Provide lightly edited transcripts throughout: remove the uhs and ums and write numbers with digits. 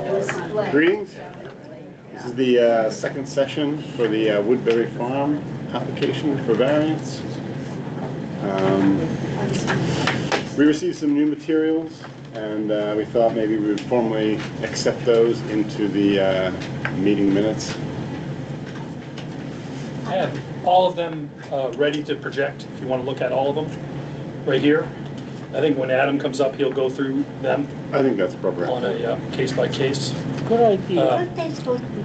Greetings. This is the second session for the Woodbury Farm application for variance. We received some new materials, and we thought maybe we would formally accept those into the meeting minutes. I have all of them ready to project if you want to look at all of them right here. I think when Adam comes up, he'll go through them. I think that's appropriate. On a case by case. Good idea. Aren't they supposed to be,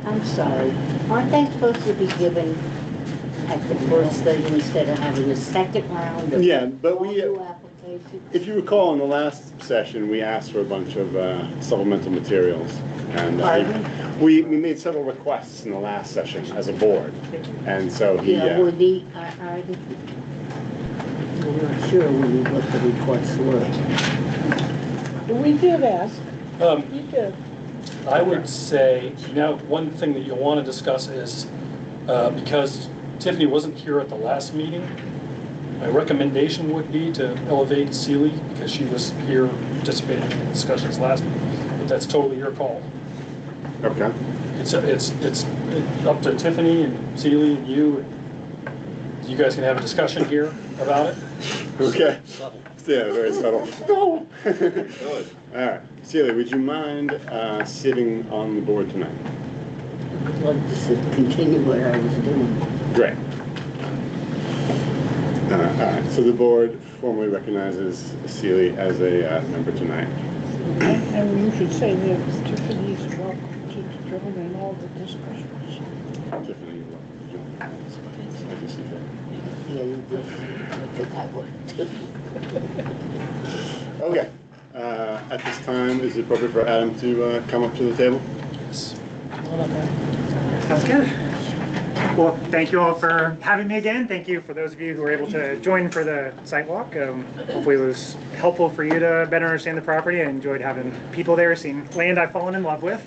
I'm sorry, aren't they supposed to be given at the first thing instead of having a second round of Yeah, but all new applications? if you recall, in the last session, we asked for a bunch of supplemental materials. And we made several requests in the last session as a board. And so he... Yeah, were the, I'm not sure what the requests were. We did ask. Um, We did. I would say, now, one thing that you'll want to discuss is, because Tiffany wasn't here at the last meeting, my recommendation would be to elevate Seeley, because she was here participating in the discussions last meeting. But that's totally your call. Okay. It's up to Tiffany and Seeley and you. You guys can have a discussion here about it. Okay. Yeah, very subtle. No. All right. Celia, would you mind sitting on the board tonight? I'd like to continue what I was doing. Great. All right. So the board formally recognizes Celia as a member tonight. And you should say that Tiffany's welcome to join in all the discussions. Tiffany, you're welcome to join us. I can see that. Yeah, you did. I think I would too. Okay. At this time, is it appropriate for Adam to come up to the table? Yes. Sounds good. Well, thank you all for having me again. Thank you for those of you who were able to join for the site walk. Hopefully it was helpful for you to better understand the property. I enjoyed having people there, seeing land I've fallen in love with.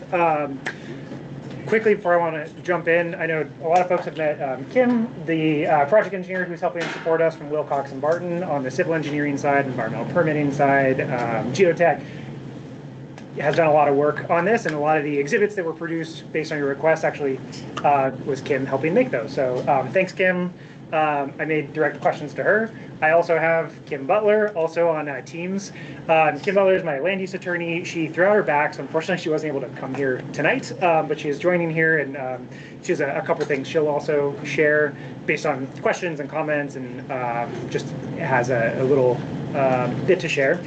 Quickly, before I want to jump in, I know a lot of folks have met Kim, the project engineer who's helping support us from Wilcox and Barton on the civil engineering side, environmental permitting side, geotech. Has done a lot of work on this, and a lot of the exhibits that were produced based on your request actually was Kim helping make those. So thanks, Kim. I made direct questions to her. I also have Kim Butler, also on Teams. Kim Butler is my land use attorney. She threw out her back, so unfortunately she wasn't able to come here tonight, but she is joining here, and she has a couple things she'll also share based on questions and comments, and just has a little bit to share.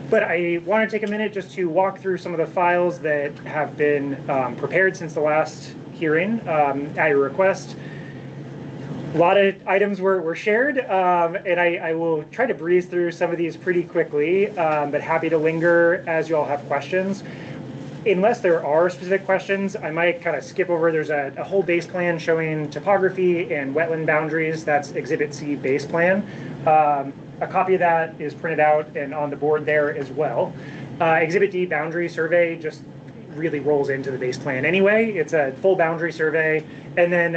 But I want to take a minute just to walk through some of the files that have been prepared since the last hearing at your request. A lot of items were shared, and I will try to breeze through some of these pretty quickly, but happy to linger as you all have questions. Unless there are specific questions, I might kind of skip over. There's a whole base plan showing topography and wetland boundaries. That's Exhibit C base plan. A copy of that is printed out and on the board there as well. Exhibit D boundary survey just really rolls into the base plan anyway. It's a full boundary survey. And then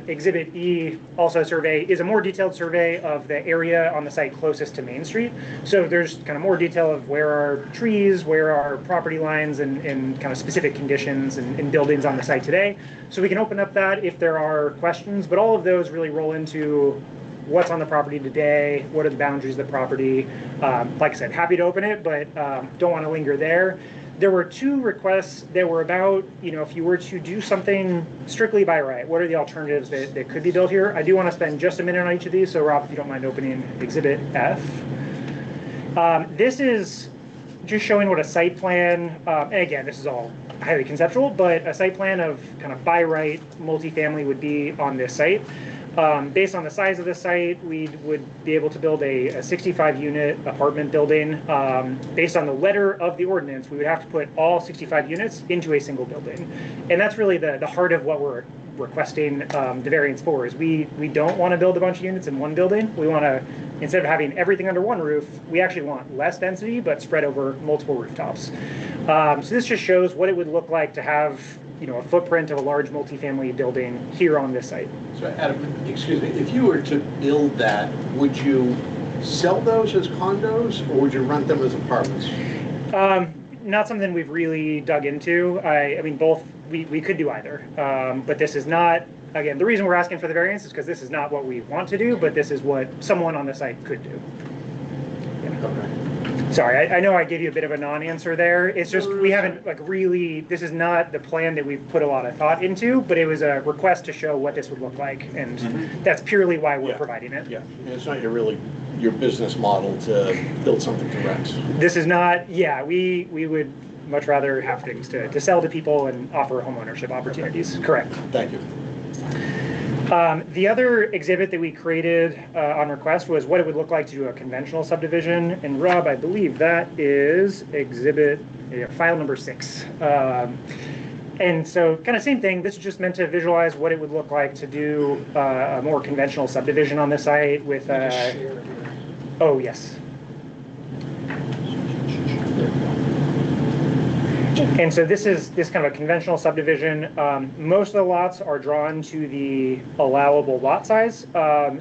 Exhibit E, also a survey, is a more detailed survey of the area on the site closest to Main Street. So there's kind of more detail of where are trees, where are property lines, and kind of specific conditions and buildings on the site today. So we can open up that if there are questions, but all of those really roll into what's on the property today, what are the boundaries of the property. Like I said, happy to open it, but don't want to linger there. There were two requests that were about, if you were to do something strictly by right, what are the alternatives that could be built here? I do want to spend just a minute on each of these, so Rob, if you don't mind opening Exhibit F. This is just showing what a site plan, and again, this is all highly conceptual, but a site plan of kind of by right multifamily would be on this site. Based on the size of the site, we would be able to build a 65-unit apartment building. Based on the letter of the ordinance, we would have to put all 65 units into a single building. And that's really the heart of what we're requesting the variance for, is we don't want to build a bunch of units in one building. We want to, instead of having everything under one roof, we actually want less density, but spread over multiple rooftops. So this just shows what it would look like to have a footprint of a large multifamily building here on this site. So Adam, excuse me, if you were to build that, would you sell those as condos or would you rent them as apartments? not something we've really dug into. I mean, both, we could do either. But this is not, again, the reason we're asking for the variance is because this is not what we want to do, but this is what someone on the site could do. Sorry, I know I gave you a bit of a non-answer there. It's just, we haven't like really, this is not the plan that we've put a lot of thought into, but it was a request to show what this would look like. And that's purely why we're providing it. Yeah, and it's not your business model to build something to rent. This is not, yeah, we would much rather have things to sell to people and offer homeownership opportunities. Correct. Thank you. The other exhibit that we created on request was what it would look like to do a conventional subdivision. And Rob, I believe that is exhibit file number 6. And so kind of same thing. This is just meant to visualize what it would look like to do a more conventional subdivision on the site with oh, yes. And so this is kind of a conventional subdivision. Most of the lots are drawn to the allowable lot size.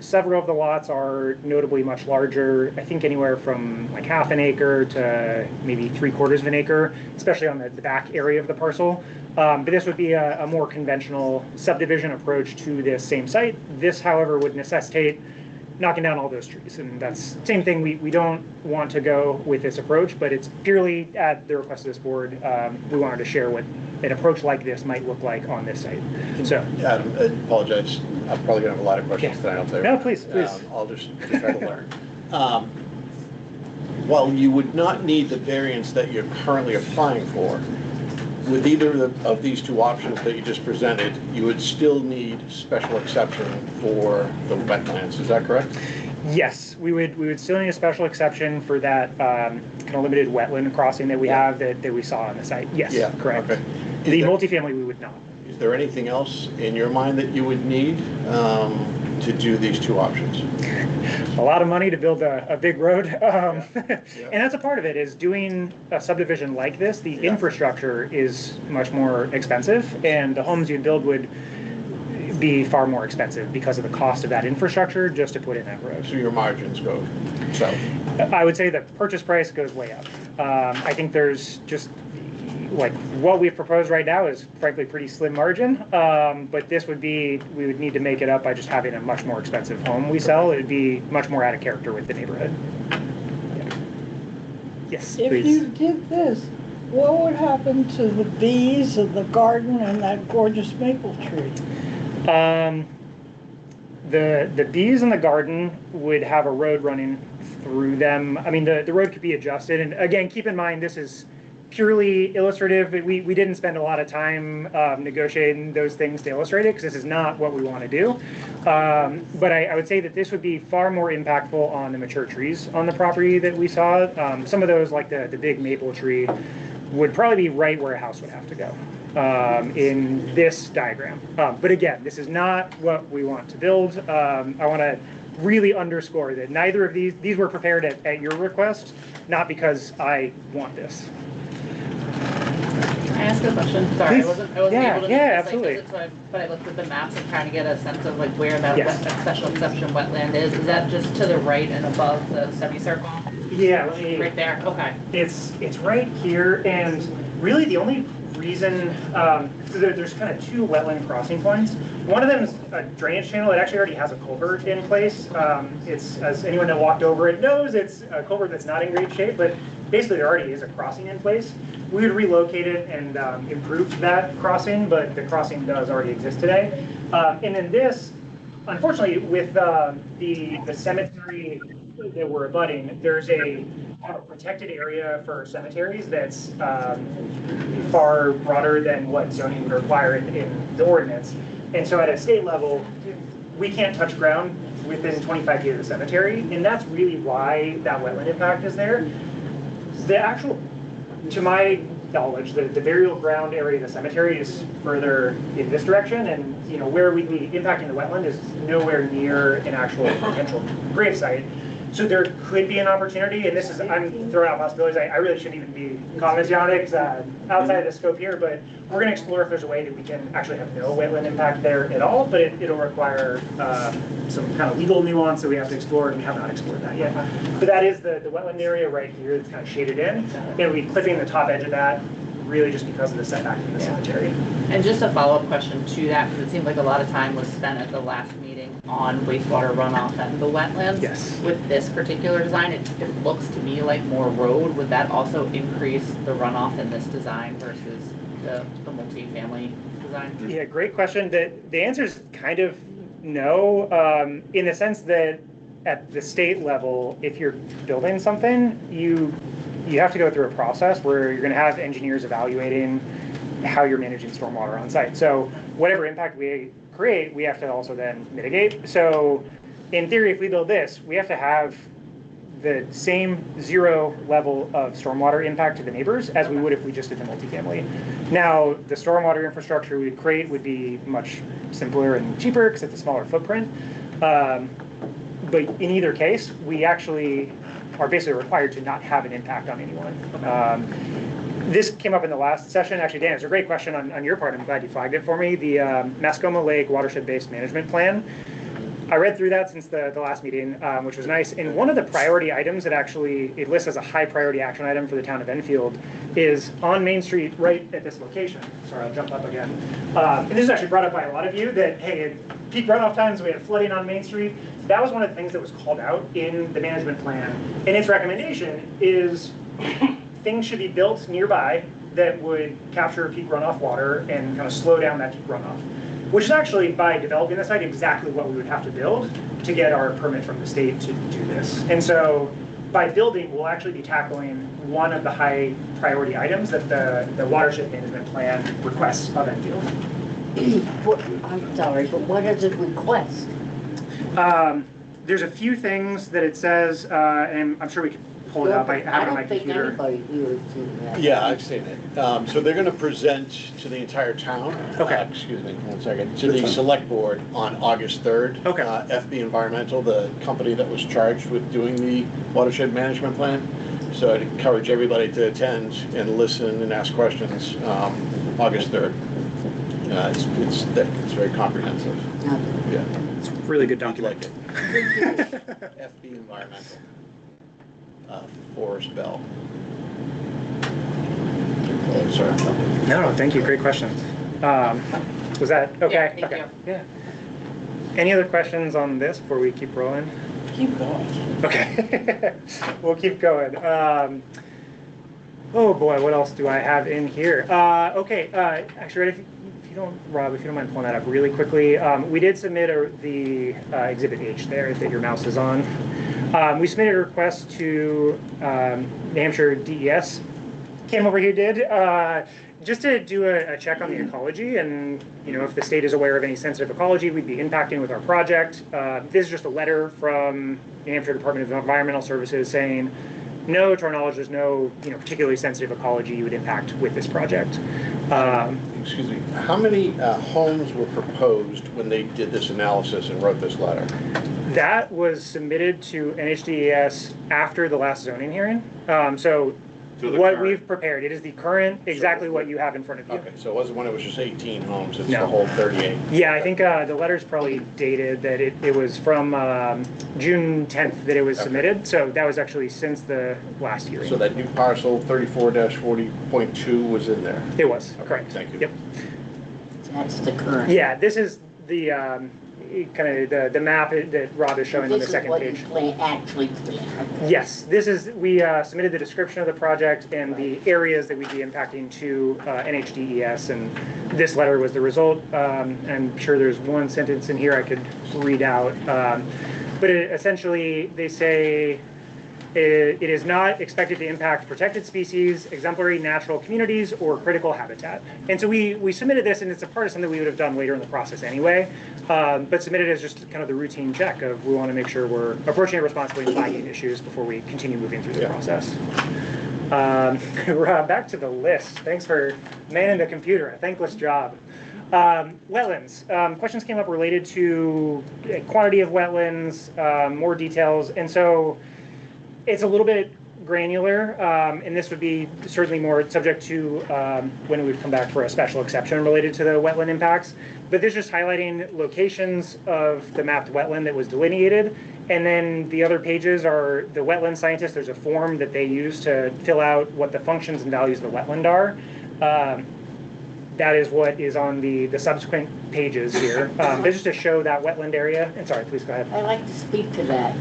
Several of the lots are notably much larger. I think anywhere from like half an acre to maybe 3/4 of an acre, especially on the back area of the parcel. But this would be a more conventional subdivision approach to this same site. This, however, would necessitate knocking down all those trees. And that's the same thing. We don't want to go with this approach, but it's purely at the request of this board. We wanted to share what an approach like this might look like on this site. So, Adam, I apologize. I'm probably gonna have a lot of questions tonight. I'll tell you. No, please. I'll just try to learn. While you would not need the variance that you're currently applying for, with either of these two options that you just presented, you would still need special exception for the wetlands. Is that correct? Yes, we would still need a special exception for that kind of limited wetland crossing that we have that we saw on the site. Yes, correct. Okay. The multifamily we would not. Is there anything else in your mind that you would need to do these two options? A lot of money to build a big road. And that's a part of it, is doing a subdivision like this. The infrastructure is much more expensive, and the homes you'd build would be far more expensive because of the cost of that infrastructure just to put in that road. So your margins go south? I would say the purchase price goes way up. I think there's just, like, what we've proposed right now is frankly pretty slim margin, but this would be, we would need to make it up by just having a much more expensive home we sell. It would be much more out of character with the neighborhood. Yeah. Yes, If please. you did this, what would happen to the bees and the garden and that gorgeous maple tree? The bees in the garden would have a road running through them. I mean, the road could be adjusted. And again, keep in mind, this is purely illustrative. We didn't spend a lot of time negotiating those things to illustrate it, because this is not what we want to do. But I would say that this would be far more impactful on the mature trees on the property that we saw. Some of those, like the big maple tree, would probably be right where a house would have to go in this diagram. But again, this is not what we want to build. I want to really underscore that neither of these were prepared at your request, not because I want this. Can I ask a question? Sorry, Please. I wasn't Yeah, able to yeah, make the site absolutely. visit, but I looked at the maps and trying to get a sense of like where that Yes. special exception wetland is. Is that just to the right and above the semicircle? Yeah, let me, Right there, okay. it's right here, and really the only reason, so there's kind of two wetland crossing points. One of them is a drainage channel. It actually already has a culvert in place. It's, as anyone that walked over it knows, it's a culvert that's not in great shape, but basically there already is a crossing in place. We would relocate it and improve that crossing, but the crossing does already exist today. And then this, unfortunately, with the cemetery that we're abutting, there's a protected area for cemeteries that's far broader than what zoning would require in the ordinance. And so at a state level, we can't touch ground within 25 feet of the cemetery, and that's really why that wetland impact is there. The actual, to my knowledge, the burial ground area of the cemetery is further in this direction, and where we'd be impacting the wetland is nowhere near an actual potential grave site. So there could be an opportunity, and this is, I'm throwing out possibilities, I really shouldn't even be commenting on it, because outside of the scope here, but we're gonna explore if there's a way that we can actually have no wetland impact there at all, but it'll require some kind of legal nuance that we have to explore, and we have not explored that yet. But that is the wetland area right here that's kind of shaded in, and we'll be clipping the top edge of that, really just because of the setback from the cemetery. And just a follow-up question to that, because it seemed like a lot of time was spent at the last meeting on wastewater runoff and the wetlands. Yes. With this particular design, it looks to me like more road. Would that also increase the runoff in this design versus the multi-family design? Yeah, great question. The answer is kind of no, in the sense that at the state level, if you're building something, you have to go through a process where you're going to have engineers evaluating how you're managing stormwater on site. So whatever impact we create, we have to also then mitigate. So in theory, if we build this, we have to have the same 0 level of stormwater impact to the neighbors as we would if we just did the multifamily. Now, the stormwater infrastructure we'd create would be much simpler and cheaper because it's a smaller footprint. But in either case, we actually are basically required to not have an impact on anyone. This came up in the last session. Actually, Dan, it's a great question on your part. I'm glad you flagged it for me. The Mascoma Lake Watershed-Based Management Plan. I read through that since the last meeting, which was nice. And one of the priority items that actually it lists as a high priority action item for the town of Enfield is on Main Street, right at this location. Sorry, I'll jump up again. And this is actually brought up by a lot of you that, hey, at peak runoff times, we had flooding on Main Street. That was one of the things that was called out in the management plan. And its recommendation is things should be built nearby that would capture peak runoff water and kind of slow down that peak runoff. Which is actually, by developing the site, exactly what we would have to build to get our permit from the state to do this. And so by building, we'll actually be tackling one of the high priority items that the watershed management plan requests of Enfield. I'm sorry, but what does it request? There's a few things that it says, and I'm sure we can pull it up. I have it on my computer. I don't think anybody here has seen that. Yeah, I've seen it. So they're going to present to the entire town. Okay. Excuse me, one second. To the select board on August 3rd. Okay. FB Environmental, the company that was charged with doing the watershed management plan. So I'd encourage everybody to attend and listen and ask questions August 3rd. It's thick. It's very comprehensive. Okay. Yeah. It's a really good You'd like document. it. FB Environmental. Forrest Bell. Oh, sorry. No, thank you. Great question. Was that okay? Yeah, thank Okay. you. Yeah. Any other questions on this before we keep rolling? Keep going. Okay. We'll keep going. Oh boy, what else do I have in here? Okay. Actually, if you don't, Rob, if you don't mind pulling that up really quickly, we did submit the Exhibit H there that your mouse is on. We submitted a request to New Hampshire DES, came over here, did, just to do a check on the ecology and, you know, if the state is aware of any sensitive ecology we'd be impacting with our project. This is just a letter from New Hampshire Department of Environmental Services saying, no, to our knowledge, there's no, you know, particularly sensitive ecology you would impact with this project. Excuse me, how many homes were proposed when they did this analysis and wrote this letter? That was submitted to NHDES after the last zoning hearing. So what we've prepared, it is the current, exactly what you have in front of you. Okay, so it wasn't when it was just 18 homes, it's No. the whole 38. Yeah, I think the letter's probably dated that it was from June 10th that it was Okay. submitted. So that was actually since the last hearing. So that new parcel 34-40.2 was in there? It was, Okay, correct. thank you. Yep. That's the current. Yeah, this is the kind of the map that Rob is showing on the second page. This is what you actually plan. Yes, this is, we submitted the description of the project and the areas that we'd be impacting to NHDES, and this letter was the result. I'm sure there's one sentence in here I could read out, but essentially they say it is not expected to impact protected species, exemplary natural communities, or critical habitat. And so we submitted this, and it's a part of something we would have done later in the process anyway, but submitted as just kind of the routine check of we want to make sure we're approaching it responsibly and flagging issues before we continue moving through the process. Rob, back to the list. Thanks for manning the computer. A thankless job. Wetlands. Questions came up related to quantity of wetlands, more details, and so it's a little bit granular, and this would be certainly more subject to when we would come back for a special exception related to the wetland impacts. But this is just highlighting locations of the mapped wetland that was delineated, and then the other pages are the wetland scientists. There's a form that they use to fill out what the functions and values of the wetland are. That is what is on the subsequent pages here. This is to show that wetland area. And sorry, please go ahead. I'd like to speak to that.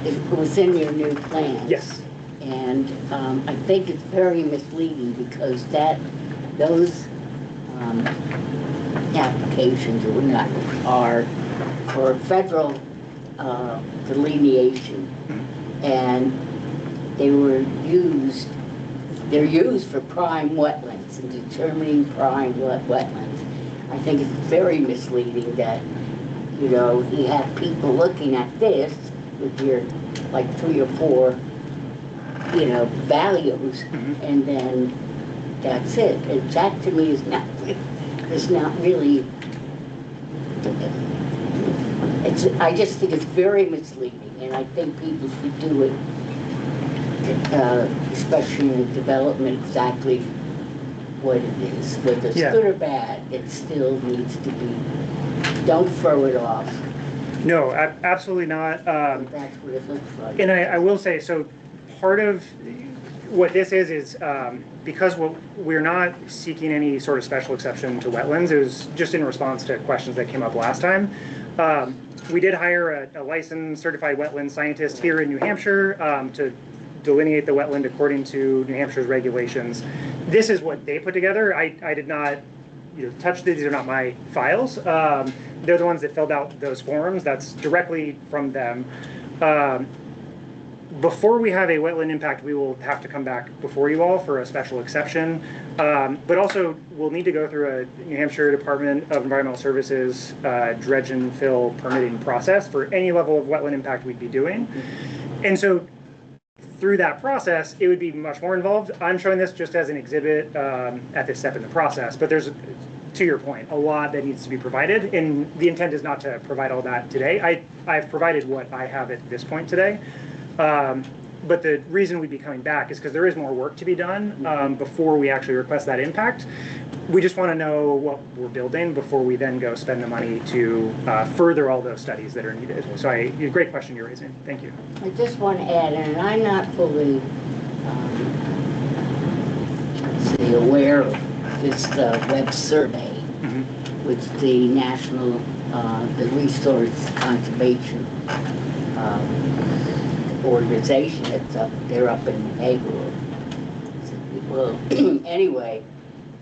It was in your new plans. Yes. And I think it's very misleading because those applications are for federal delineation, and they're used for prime wetlands and determining prime wetlands. I think it's very misleading that, you have people looking at this with your, like 3 or 4, values, and then that's it. And that to me is not really, I just think it's very misleading, and I think people should do it, especially in development, exactly what it is. Whether it's good or bad, it still needs to be, don't throw it off. No, absolutely not. That's what it looks like. And I will say, so part of what this is because we're not seeking any sort of special exception to wetlands. It was just in response to questions that came up last time. We did hire a licensed certified wetland scientist here in New Hampshire to delineate the wetland according to New Hampshire's regulations. This is what they put together. I did not touch these. These are not my files. They're the ones that filled out those forms. That's directly from them. Before we have a wetland impact, we will have to come back before you all for a special exception. But also, we'll need to go through a New Hampshire Department of Environmental Services dredge and fill permitting process for any level of wetland impact we'd be doing. And so through that process, it would be much more involved. I'm showing this just as an exhibit at this step in the process, but there's, to your point, a lot that needs to be provided, and the intent is not to provide all that today. I've provided what I have at this point today. But the reason we'd be coming back is because there is more work to be done before we actually request that impact. We just want to know what we're building before we then go spend the money to further all those studies that are needed. So great question you're raising. Thank you. I just want to add, and I'm not fully aware of this web survey, which the National the Resource Conservation organization that's up, they're up in Haverhill. Well, anyway,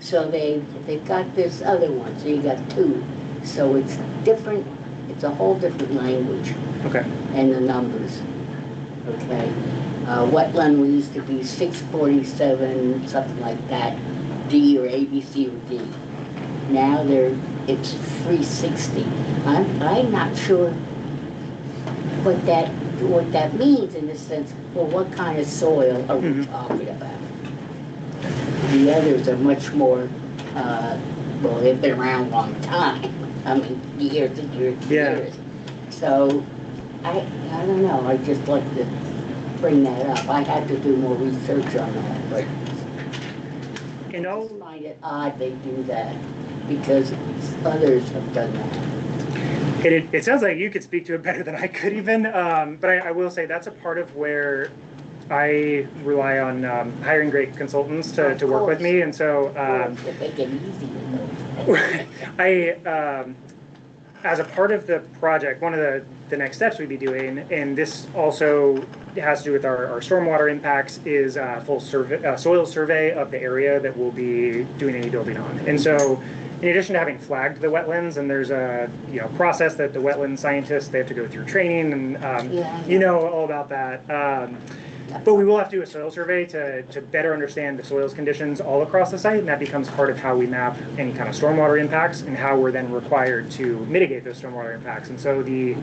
so they've got this other one, so you got 2. So it's different, it's a whole different language. Okay. And the numbers, okay? Wetland used to be 647, something like that, D or A, B, C, or D. Now it's 360. I'm not sure what that means in the sense, well, what kind of soil are we talking about? The others are much more, well, they've been around a long time. I mean, years and years and years. So, I don't know, I just like to bring that up. I had to do more research on that, but I find it odd they do that because others have done that. It sounds like you could speak to it better than I could even, but I will say that's a part of where I rely on hiring great consultants to work with me, and so as a part of the project, one of the next steps we'd be doing, and this also has to do with our stormwater impacts, is a full soil survey of the area that we'll be doing any building on. And so in addition to having flagged the wetlands, and there's a process that the wetland scientists, they have to go through training, and all about that. But we will have to do a soil survey to better understand the soils conditions all across the site, and that becomes part of how we map any kind of stormwater impacts and how we're then required to mitigate those stormwater impacts. And so the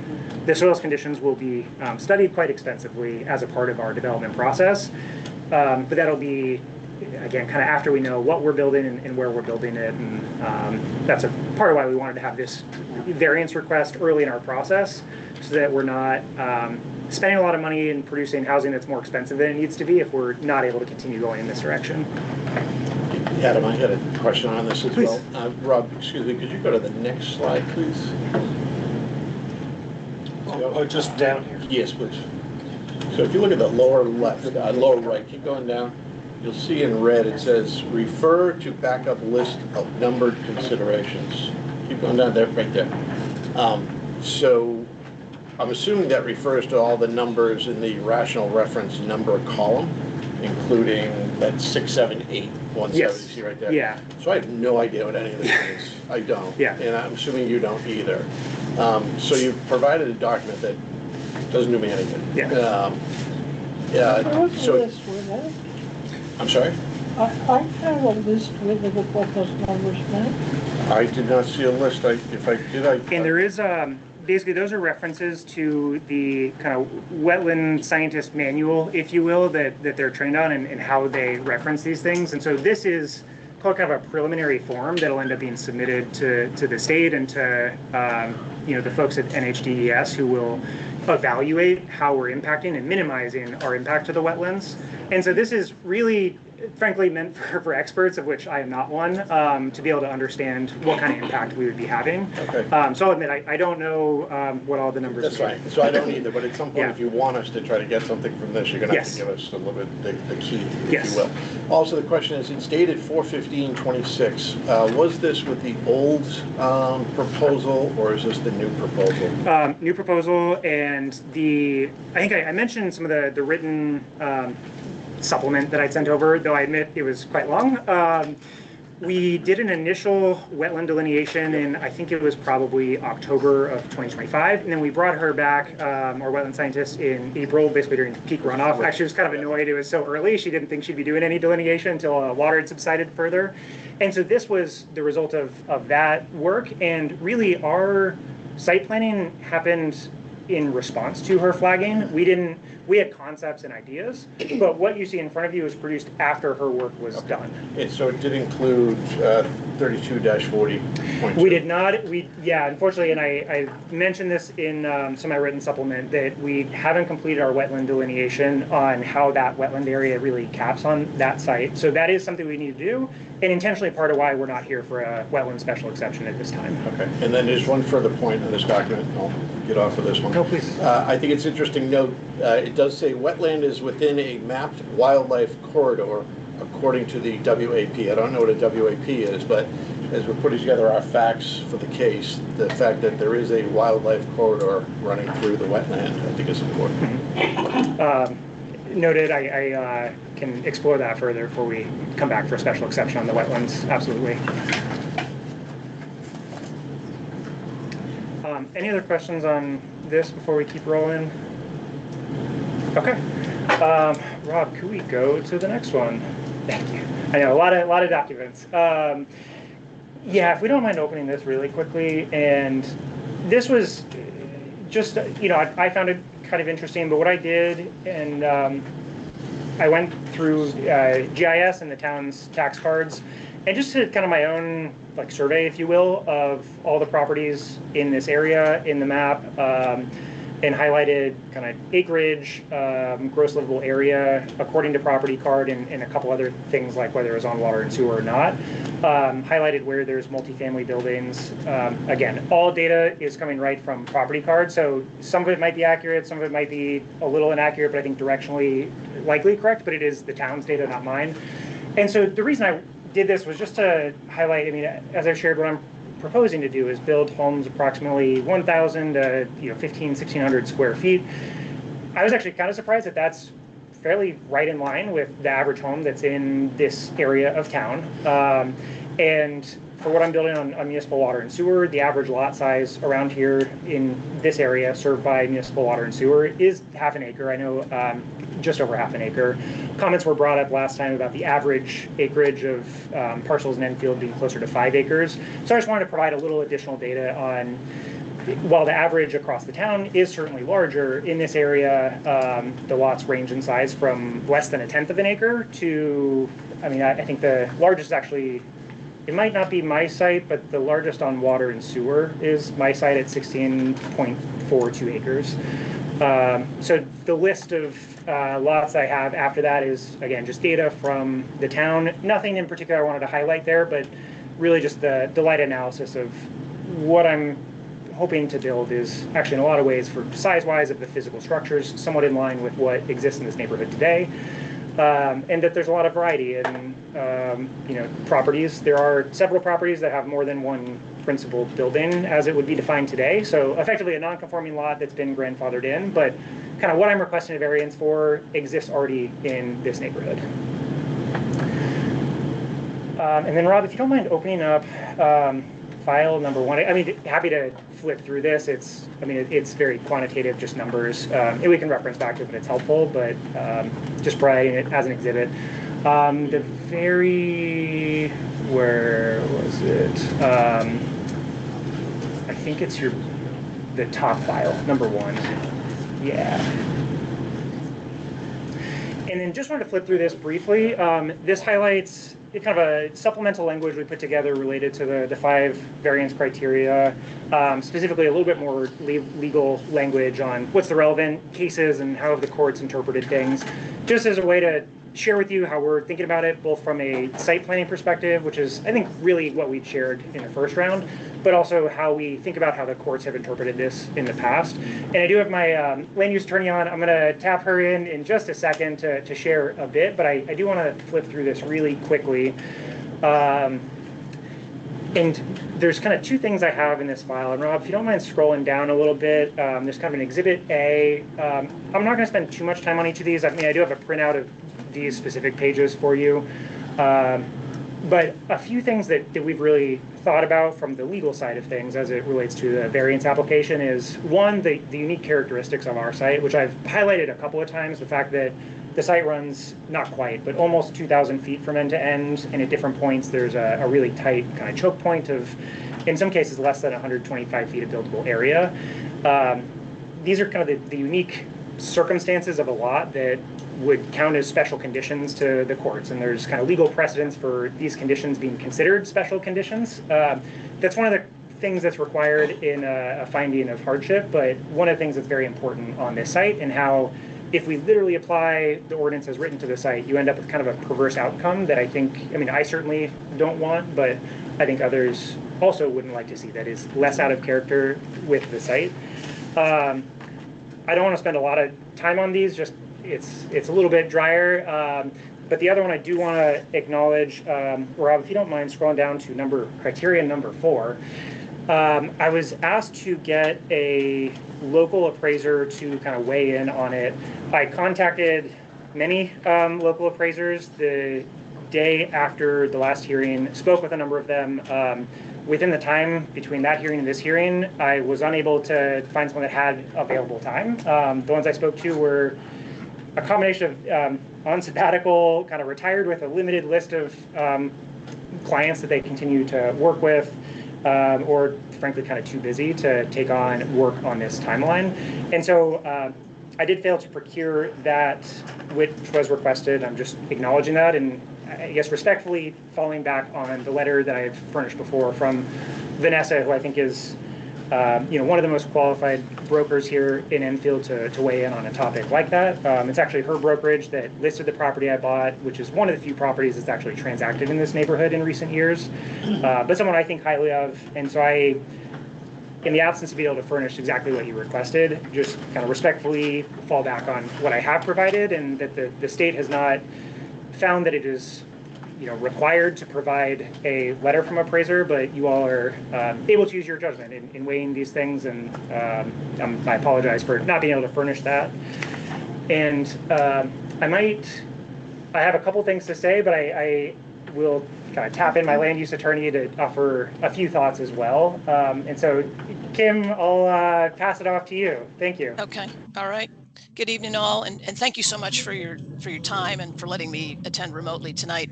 soils conditions will be studied quite extensively as a part of our development process. But that'll be again, kind of after we know what we're building and where we're building it. And that's a part of why we wanted to have this variance request early in our process, so that we're not spending a lot of money in producing housing that's more expensive than it needs to be if we're not able to continue going in this direction. Adam, I had a question on this as Please. well. Rob, excuse me, could you go to the next slide, please? Oh, just down here. Yes, please. So if you look at the lower left, lower right, keep going down, you'll see in red it says, refer to backup list of numbered considerations. Keep going down there, right there. So I'm assuming that refers to all the numbers in the rational reference number column, including that 6, 7, 8, 170, Yes. see right there? Yeah. So I have no idea what any of this is. I don't. Yeah. And I'm assuming you don't either. So you've provided a document that doesn't do me anything. Yeah. What's the So, list with that? I'm sorry? I have a list with it of what those numbers meant. I did not see a list. If I did, And there is, basically, those are references to the kind of wetland scientist manual, if you will, that they're trained on and how they reference these things. And so this is called kind of a preliminary form that'll end up being submitted to the state and to, the folks at NHDES who will evaluate how we're impacting and minimizing our impact to the wetlands. And so this is really, frankly, meant for experts, of which I am not one, to be able to understand what kind of impact we would be having. Okay. So I'll admit, I don't know what all the numbers That's are. right. So I don't either, but at some point, Yeah. if you want us to try to get something from this, you're gonna have Yes. to give us a little bit, the key, if Yes. you will. Also, the question is, it's dated 4/15/26. Was this with the old proposal, or is this the new proposal? New proposal, and I think I mentioned some of the written supplement that I'd sent over, though I admit it was quite long. We did an initial wetland delineation in, I think it was probably October of 2025, and then we brought her back, our wetland scientist, in April, basically during peak runoff. Actually, she was kind of annoyed it was so early. She didn't think she'd be doing any delineation until water had subsided further. And so this was the result of that work, and really our site planning happened in response to her flagging. We had concepts and ideas, but what you see in front of you was produced after her work was done. And so it did include 32-40.2. We did not, unfortunately, and I mentioned this in some of my written supplement, that we haven't completed our wetland delineation on how that wetland area really caps on that site. So that is something we need to do, and intentionally part of why we're not here for a wetland special exception at this time. Okay, and then there's one further point in this document, and I'll get off of this one. No, please. I think it's interesting to note, it does say wetland is within a mapped wildlife corridor according to the WAP. I don't know what a WAP is, but as we're putting together our facts for the case, the fact that there is a wildlife corridor running through the wetland, I think is important. Noted. I can explore that further before we come back for a special exception on the wetlands. Absolutely. Any other questions on this before we keep rolling? Okay. Rob, could we go to the next one? Thank you. I know a lot of documents. Yeah, if we don't mind opening this really quickly, and this was just, I found it kind of interesting, but what I did, and I went through GIS and the town's tax cards, and just did kind of my own survey, if you will, of all the properties in this area in the map, and highlighted kind of acreage, gross livable area according to property card, and a couple other things like whether it was on water and sewer or not. Highlighted where there's multifamily buildings. Again, all data is coming right from property card, so some of it might be accurate, some of it might be a little inaccurate, but I think directionally likely correct, but it is the town's data, not mine. And so the reason I did this was just to highlight, as I've shared, what I'm proposing to do is build homes approximately 1,000 to 1,500-1,600 square feet. I was actually kind of surprised that that's fairly right in line with the average home that's in this area of town. And for what I'm building on municipal water and sewer, the average lot size around here in this area served by municipal water and sewer is half an acre. I know just over half an acre. Comments were brought up last time about the average acreage of parcels in Enfield being closer to 5 acres. So I just wanted to provide a little additional data on, while the average across the town is certainly larger, in this area, the lots range in size from less than 1/10 of an acre to I mean, I think the largest actually, it might not be my site, but the largest on water and sewer is my site at 16.42 acres. So the list of lots I have after that is, again, just data from the town. Nothing in particular I wanted to highlight there, but really just the light analysis of what I'm hoping to build is actually in a lot of ways, for size-wise of the physical structures, somewhat in line with what exists in this neighborhood today. And that there's a lot of variety in properties. There are several properties that have more than one principal building as it would be defined today. So effectively a non-conforming lot that's been grandfathered in, but kind of what I'm requesting a variance for exists already in this neighborhood. And then Rob, if you don't mind opening up file number 1, I mean, happy to flip through this. It's very quantitative, just numbers. We can reference back to it if it's helpful, but just providing it as an exhibit. Where was it? I think it's the top file, number 1. Yeah. And then just wanted to flip through this briefly. This highlights kind of a supplemental language we put together related to the 5 variance criteria, specifically a little bit more legal language on what's the relevant cases and how have the courts interpreted things, just as a way to share with you how we're thinking about it, both from a site planning perspective, which is, I think, really what we've shared in the first round, but also how we think about how the courts have interpreted this in the past. And I do have my land use attorney on. I'm going to tap her in just a second to share a bit, but I do want to flip through this really quickly. And there's kind of 2 things I have in this file. And Rob, if you don't mind scrolling down a little bit, there's kind of an Exhibit A. I'm not going to spend too much time on each of these. I mean, I do have a printout of these specific pages for you. But a few things that we've really thought about from the legal side of things as it relates to the variance application is, one, the unique characteristics of our site, which I've highlighted a couple of times, the fact that the site runs not quite, but almost 2,000 feet from end to end, and at different points there's a really tight kind of choke point of, in some cases, less than 125 feet of buildable area. These are kind of the unique circumstances of a lot that would count as special conditions to the courts, and there's kind of legal precedence for these conditions being considered special conditions. That's one of the things that's required in a finding of hardship, but one of the things that's very important on this site, and how if we literally apply the ordinance as written to the site, you end up with kind of a perverse outcome that I certainly don't want, but I think others also wouldn't like to see, that is less out of character with the site. I don't want to spend a lot of time on these, just it's a little bit drier. But the other one I do want to acknowledge, Rob, if you don't mind scrolling down to criterion number 4. I was asked to get a local appraiser to kind of weigh in on it. I contacted many local appraisers the day after the last hearing, spoke with a number of them. Within the time between that hearing and this hearing, I was unable to find someone that had available time. The ones I spoke to were a combination of on sabbatical, kind of retired with a limited list of clients that they continue to work with, or frankly kind of too busy to take on work on this timeline. And so I did fail to procure that which was requested. I'm just acknowledging that, and I guess respectfully falling back on the letter that I've furnished before from Vanessa, who I think is one of the most qualified brokers here in Enfield to weigh in on a topic like that. It's actually her brokerage that listed the property I bought, which is one of the few properties that's actually transacted in this neighborhood in recent years, but someone I think highly of. And so I, in the absence of being able to furnish exactly what you requested, just kind of respectfully fall back on what I have provided, and that the state has not found that it is required to provide a letter from appraiser, but you all are able to use your judgment in weighing these things, and I apologize for not being able to furnish that. And I have a couple things to say, but I will kind of tap in my land use attorney to offer a few thoughts as well. And so, Kim, I'll pass it off to you. Thank you. Okay. All right. Good evening, all, and thank you so much for your time and for letting me attend remotely tonight.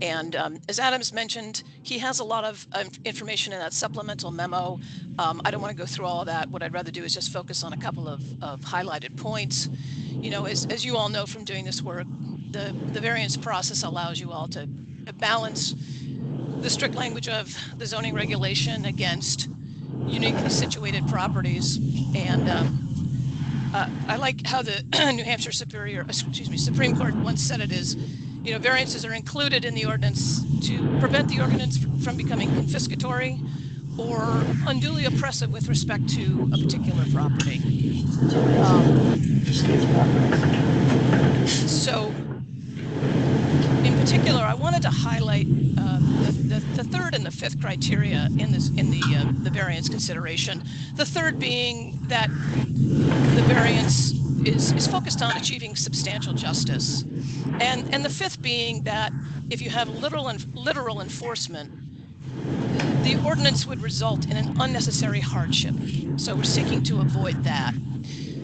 And as Adam's mentioned, he has a lot of information in that supplemental memo. I don't want to go through all of that. What I'd rather do is just focus on a couple of highlighted points. As you all know from doing this work, the variance process allows you all to balance the strict language of the zoning regulation against uniquely situated properties. And I like how the New Hampshire Supreme Court once said it is, you know, variances are included in the ordinance to prevent the ordinance from becoming confiscatory or unduly oppressive with respect to a particular property. So, in particular, I wanted to highlight the third and the fifth criteria in the variance consideration. The third being that the variance is focused on achieving substantial justice, and the fifth being that if you have literal enforcement, the ordinance would result in an unnecessary hardship. So we're seeking to avoid that.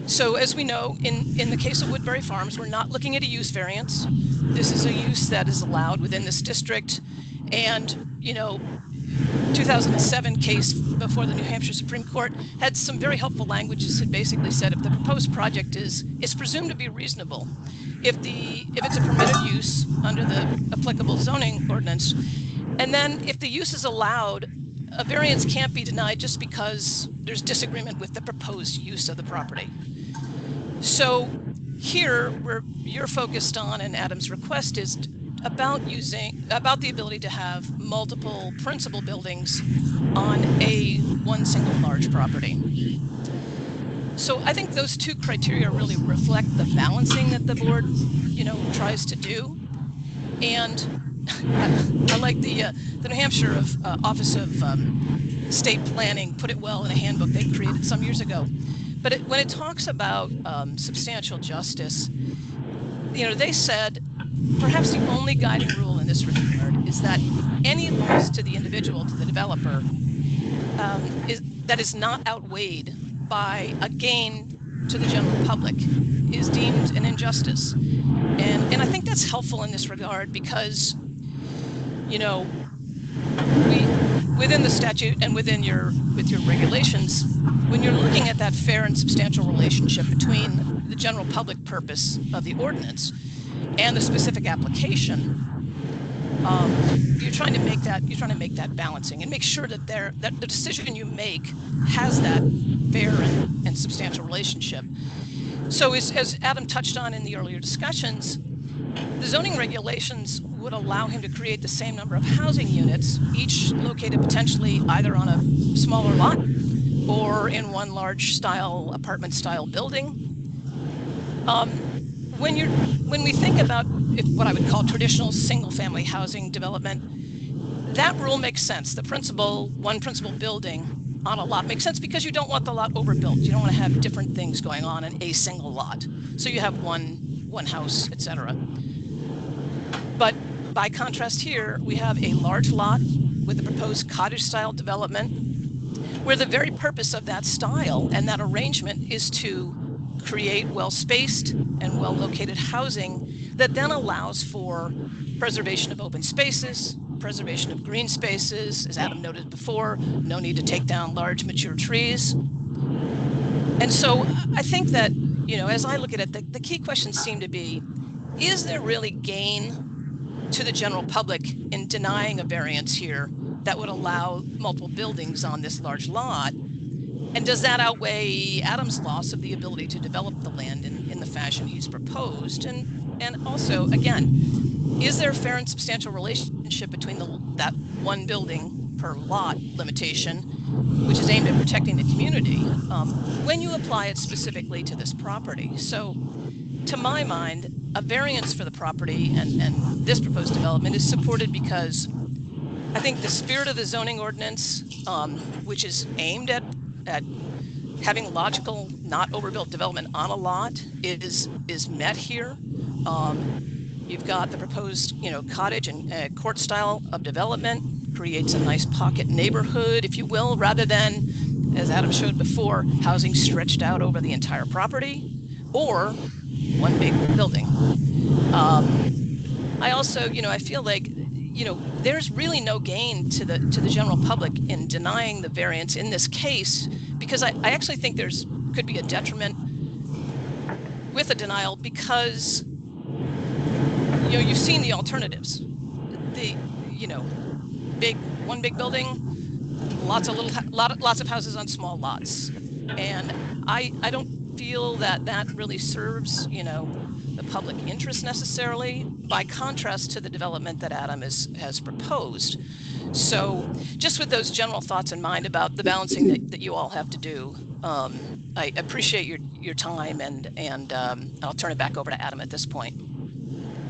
So as we know, in the case of Woodbury Farms, we're not looking at a use variance. This is a use that is allowed within this district. And, you know, 2007 case before the New Hampshire Supreme Court had some very helpful languages that basically said if the proposed project is presumed to be reasonable, if it's a permitted use under the applicable zoning ordinance, and then if the use is allowed, a variance can't be denied just because there's disagreement with the proposed use of the property. So here, where you're focused on, and Adam's request is about the ability to have multiple principal buildings on one single large property. So I think those two criteria really reflect the balancing that the board, you know, tries to do. And I like the New Hampshire Office of State Planning put it well in a handbook they created some years ago. But when it talks about substantial justice, you know, they said perhaps the only guiding rule in this regard is that any loss to the individual, to the developer, that is not outweighed by a gain to the general public is deemed an injustice. And I think that's helpful in this regard because, you know, within the statute and with your regulations, when you're looking at that fair and substantial relationship between the general public purpose of the ordinance and the specific application, you're trying to make that balancing and make sure that the decision you make has that fair and substantial relationship. So as Adam touched on in the earlier discussions, the zoning regulations would allow him to create the same number of housing units, each located potentially either on a smaller lot or in one large apartment style building. When we think about what I would call traditional single family housing development, that rule makes sense. The one principal building on a lot makes sense because you don't want the lot overbuilt. You don't want to have different things going on in a single lot. So you have one house, etc. But by contrast here, we have a large lot with a proposed cottage style development where the very purpose of that style and that arrangement is to create well-spaced and well-located housing that then allows for preservation of open spaces, preservation of green spaces, as Adam noted before, no need to take down large mature trees. And so I think that, you know, as I look at it, the key questions seem to be, is there really gain to the general public in denying a variance here that would allow multiple buildings on this large lot? And does that outweigh Adam's loss of the ability to develop the land in the fashion he's proposed? And also, again, is there a fair and substantial relationship between that one building per lot limitation, which is aimed at protecting the community, when you apply it specifically to this property? So, to my mind, a variance for the property and this proposed development is supported because I think the spirit of the zoning ordinance, which is aimed at having logical, not overbuilt development on a lot, is met here. You've got the proposed, you know, cottage and court style of development, creates a nice pocket neighborhood, if you will, rather than, as Adam showed before, housing stretched out over the entire property or one big building. I also, you know, I feel like, you know, there's really no gain to the general public in denying the variance in this case, because I actually think could be a detriment with a denial, because you've seen the alternatives. The, one big building, lots of houses on small lots. And I don't feel that really serves, the public interest necessarily, by contrast to the development that Adam has proposed. So just with those general thoughts in mind about the balancing that you all have to do, I appreciate your time, and I'll turn it back over to Adam at this point.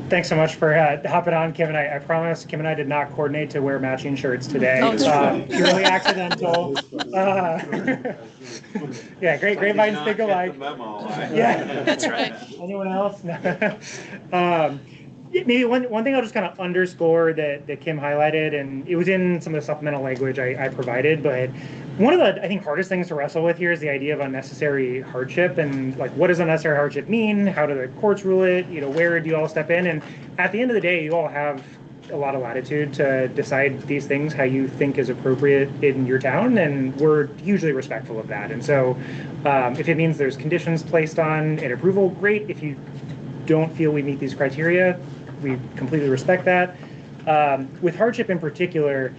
Thanks so much for hopping on, Kim. And I promise Kim and I did not coordinate to wear matching shirts today. Oh, purely accidental. Yeah, great minds think alike. Yeah, That's right. Anyone else? No. Maybe one thing I'll just kind of underscore that Kim highlighted, and it was in some of the supplemental language I provided, but one of the, I think, hardest things to wrestle with here is the idea of unnecessary hardship, and like, what does unnecessary hardship mean? How do the courts rule it? Where do you all step in? And at the end of the day, you all have a lot of latitude to decide these things how you think is appropriate in your town, and we're hugely respectful of that. And so if it means there's conditions placed on an approval, great. If you don't feel we meet these criteria, we completely respect that. With hardship in particular,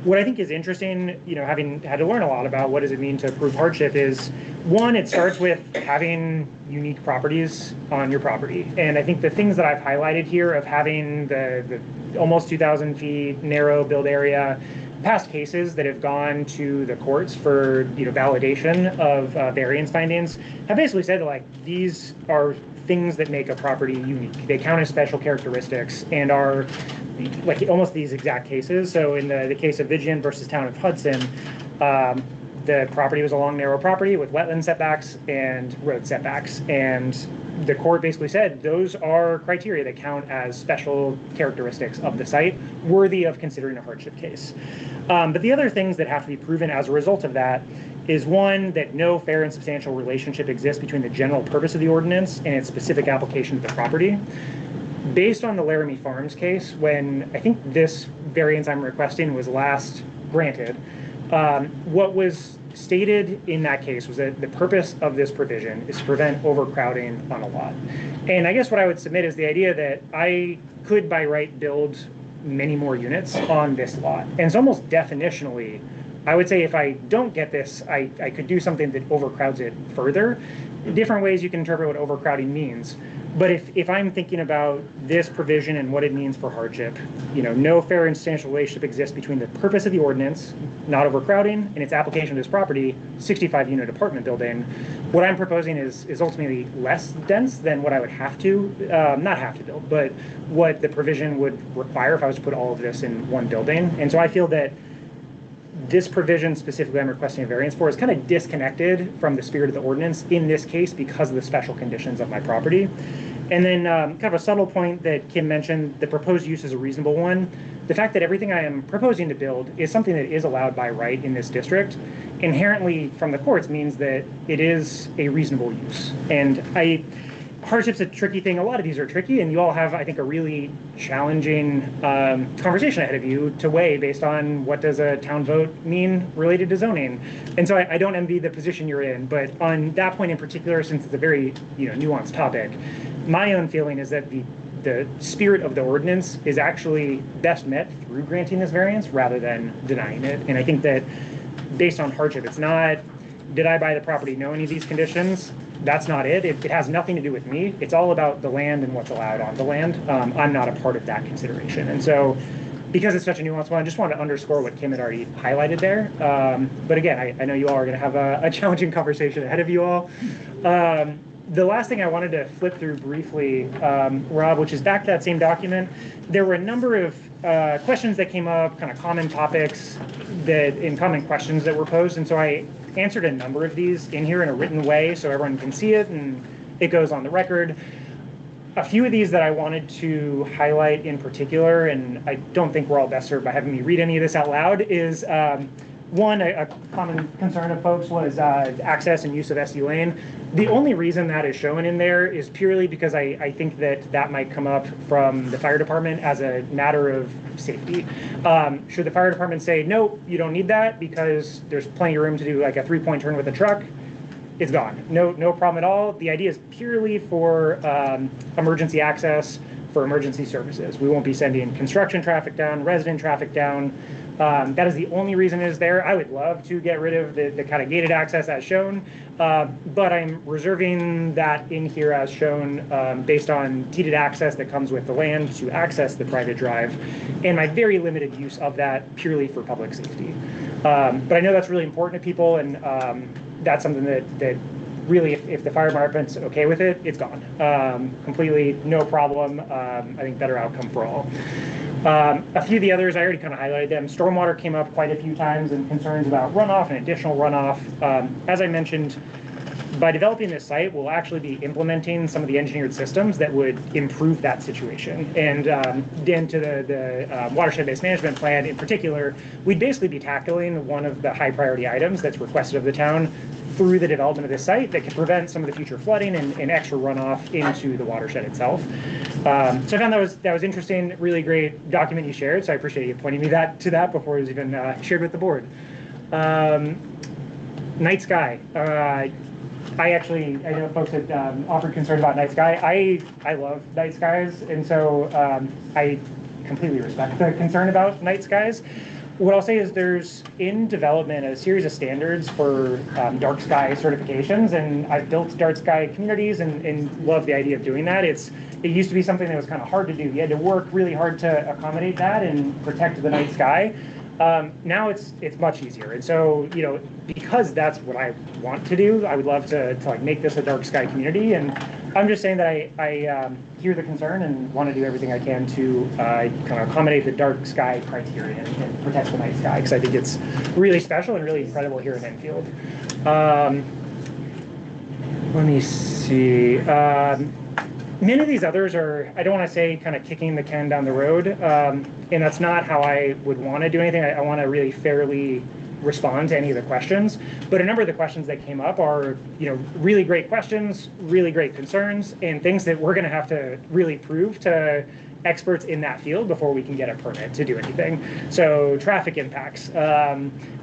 what I think is interesting, having had to learn a lot about what does it mean to approve hardship, is one, it starts with having unique properties on your property. And I think the things that I've highlighted here of having the almost 2,000 feet narrow build area, past cases that have gone to the courts for validation of variance findings have basically said like these are things that make a property unique. They count as special characteristics and are like almost these exact cases. So in the case of Vigian versus Town of Hudson, the property was a long, narrow property with wetland setbacks and road setbacks. And the court basically said those are criteria that count as special characteristics of the site, worthy of considering a hardship case. But the other things that have to be proven as a result of that is one, that no fair and substantial relationship exists between the general purpose of the ordinance and its specific application to the property. Based on the Laramie Farms case, when I think this variance I'm requesting was last granted, what was stated in that case was that the purpose of this provision is to prevent overcrowding on a lot. And I guess what I would submit is the idea that I could by right build many more units on this lot. And it's almost definitionally, I would say if I don't get this, I could do something that overcrowds it further. Different ways you can interpret what overcrowding means. But if I'm thinking about this provision and what it means for hardship, no fair and substantial relationship exists between the purpose of the ordinance, not overcrowding, and its application to this property, 65-unit apartment building. What I'm proposing is ultimately less dense than what I would have to, not have to build, but what the provision would require if I was to put all of this in one building. And so I feel that this provision specifically I'm requesting a variance for is kind of disconnected from the spirit of the ordinance in this case because of the special conditions of my property. And then kind of a subtle point that Kim mentioned, the proposed use is a reasonable one. The fact that everything I am proposing to build is something that is allowed by right in this district inherently from the courts means that it is a reasonable use. And hardship's a tricky thing. A lot of these are tricky, and you all have, I think, a really challenging conversation ahead of you to weigh based on what does a town vote mean related to zoning. And so I don't envy the position you're in, but on that point in particular, since it's a very nuanced topic, my own feeling is that the spirit of the ordinance is actually best met through granting this variance rather than denying it. And I think that based on hardship, it's not, did I buy the property know any of these conditions? That's not it. It has nothing to do with me. It's all about the land and what's allowed on the land. I'm not a part of that consideration. And so because it's such a nuanced one, I just want to underscore what Kim had already highlighted there. But again, I know you all are going to have a challenging conversation ahead of you all. The last thing I wanted to flip through briefly, Rob, which is back to that same document, there were a number of questions that came up, kind of common topics and common questions that were posed. And so I answered a number of these in here in a written way so everyone can see it and it goes on the record. A few of these that I wanted to highlight in particular, and I don't think we're all best served by having me read any of this out loud, is one, a common concern of folks was access and use of SU lane. The only reason that is shown in there is purely because I think that might come up from the fire department as a matter of safety. Should the fire department say, nope, you don't need that because there's plenty of room to do like a 3-point turn with a truck, it's gone. No problem at all. The idea is purely for emergency access, for emergency services. We won't be sending construction traffic down, resident traffic down. That is the only reason it is there. I would love to get rid of the kind of gated access as shown, but I'm reserving that in here as shown based on deeded access that comes with the land to access the private drive, and my very limited use of that purely for public safety. But I know that's really important to people, and that's something that really, if the fire department's okay with it, it's gone. Completely, no problem. I think better outcome for all. A few of the others, I already kind of highlighted them. Stormwater came up quite a few times and concerns about runoff and additional runoff. As I mentioned, by developing this site, we'll actually be implementing some of the engineered systems that would improve that situation. And into the watershed-based management plan in particular, we'd basically be tackling one of the high priority items that's requested of the town through the development of this site that can prevent some of the future flooding and extra runoff into the watershed itself. So I found that was interesting, really great document you shared. So I appreciate you pointing me to that before it was even shared with the board. Night sky. I know folks had offered concern about night sky. I love night skies, and so I completely respect the concern about night skies. What I'll say is there's in development a series of standards for dark sky certifications, and I've built dark sky communities and love the idea of doing that. It used to be something that was kind of hard to do. You had to work really hard to accommodate that and protect the night sky. Now it's much easier, and so because that's what I want to do, I would love to like make this a dark sky community. And I'm just saying that I hear the concern and want to do everything I can to kind of accommodate the dark sky criteria and protect the night sky, because I think it's really special and really incredible here in Enfield. Let me see. Many of these others are, I don't want to say kind of kicking the can down the road, and that's not how I would want to do anything. I want to really fairly respond to any of the questions, but a number of the questions that came up are, really great questions, really great concerns, and things that we're going to have to really prove to experts in that field before we can get a permit to do anything. So traffic impacts,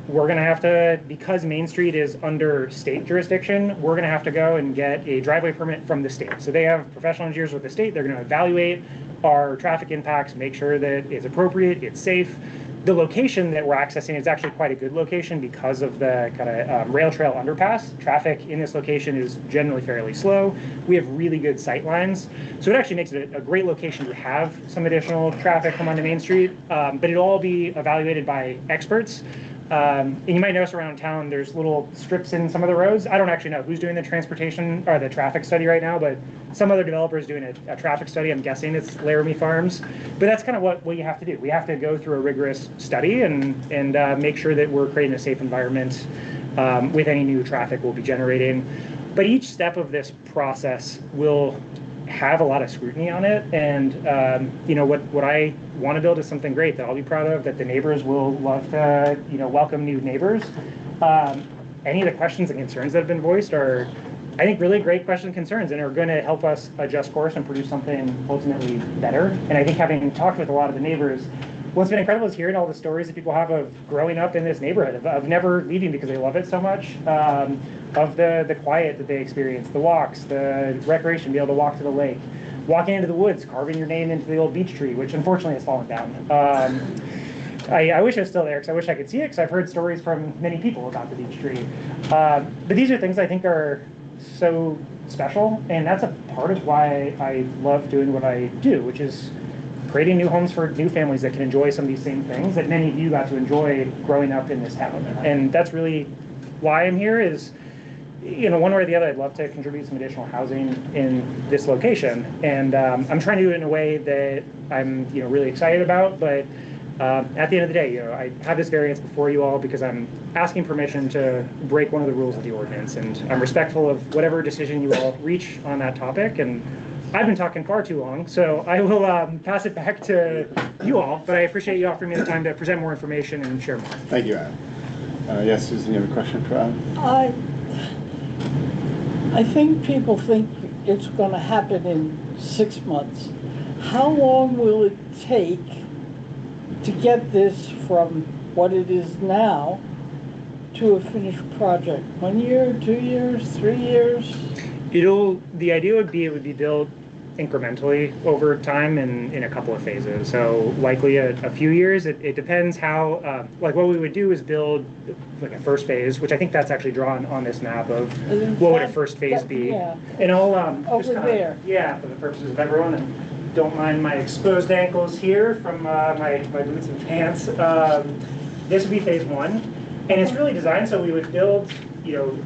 we're going to have to, because Main Street is under state jurisdiction, we're going to have to go and get a driveway permit from the state. So they have professional engineers with the state. They're going to evaluate our traffic impacts, make sure that it's appropriate, it's safe. The location that we're accessing is actually quite a good location because of the kind of rail trail underpass. Traffic in this location is generally fairly slow. We have really good sight lines. So it actually makes it a great location to have some additional traffic come onto Main Street, but it'll all be evaluated by experts. And you might notice around town, there's little strips in some of the roads. I don't actually know who's doing the transportation or the traffic study right now, but some other developer is doing a traffic study. I'm guessing it's Laramie Farms, but that's kind of what you have to do. We have to go through a rigorous study and make sure that we're creating a safe environment with any new traffic we'll be generating. But each step of this process will have a lot of scrutiny on it, and what I want to build is something great that I'll be proud of, that the neighbors will love to welcome new neighbors. Any of the questions and concerns that have been voiced are, I think, really great questions and concerns, and are going to help us adjust course and produce something ultimately better. And I think, having talked with a lot of the neighbors, what's been incredible is hearing all the stories that people have of growing up in this neighborhood, of never leaving because they love it so much, of the quiet that they experience, the walks, the recreation, be able to walk to the lake, walking into the woods, carving your name into the old beech tree, which unfortunately has fallen down. I wish it was still there, because I wish I could see it, because I've heard stories from many people about the beech tree. But these are things I think are so special, and that's a part of why I love doing what I do, which is creating new homes for new families that can enjoy some of these same things that many of you got to enjoy growing up in this town. And that's really why I'm here, is, one way or the other, I'd love to contribute some additional housing in this location. And I'm trying to do it in a way that I'm, really excited about. But at the end of the day, I have this variance before you all because I'm asking permission to break one of the rules of the ordinance. And I'm respectful of whatever decision you all reach on that topic. And I've been talking far too long, so I will pass it back to you all. But I appreciate you offering me the time to present more information and share more. Thank you, Adam. Yes, Susan, you have a question for Adam? I think people think it's going to happen in 6 months. How long will it take to get this from what it is now to a finished project? 1 year, 2 years, 3 years? The idea would be it would be built incrementally over time in a couple of phases. So likely a few years. It depends how, like what we would do is build like a first phase, which I think that's actually drawn on this map of what would a first phase be. Yeah. And I'll Over just kinda, there. yeah, for the purposes of everyone, and don't mind my exposed ankles here from my boots and pants. This would be phase one, and it's really designed so we would build,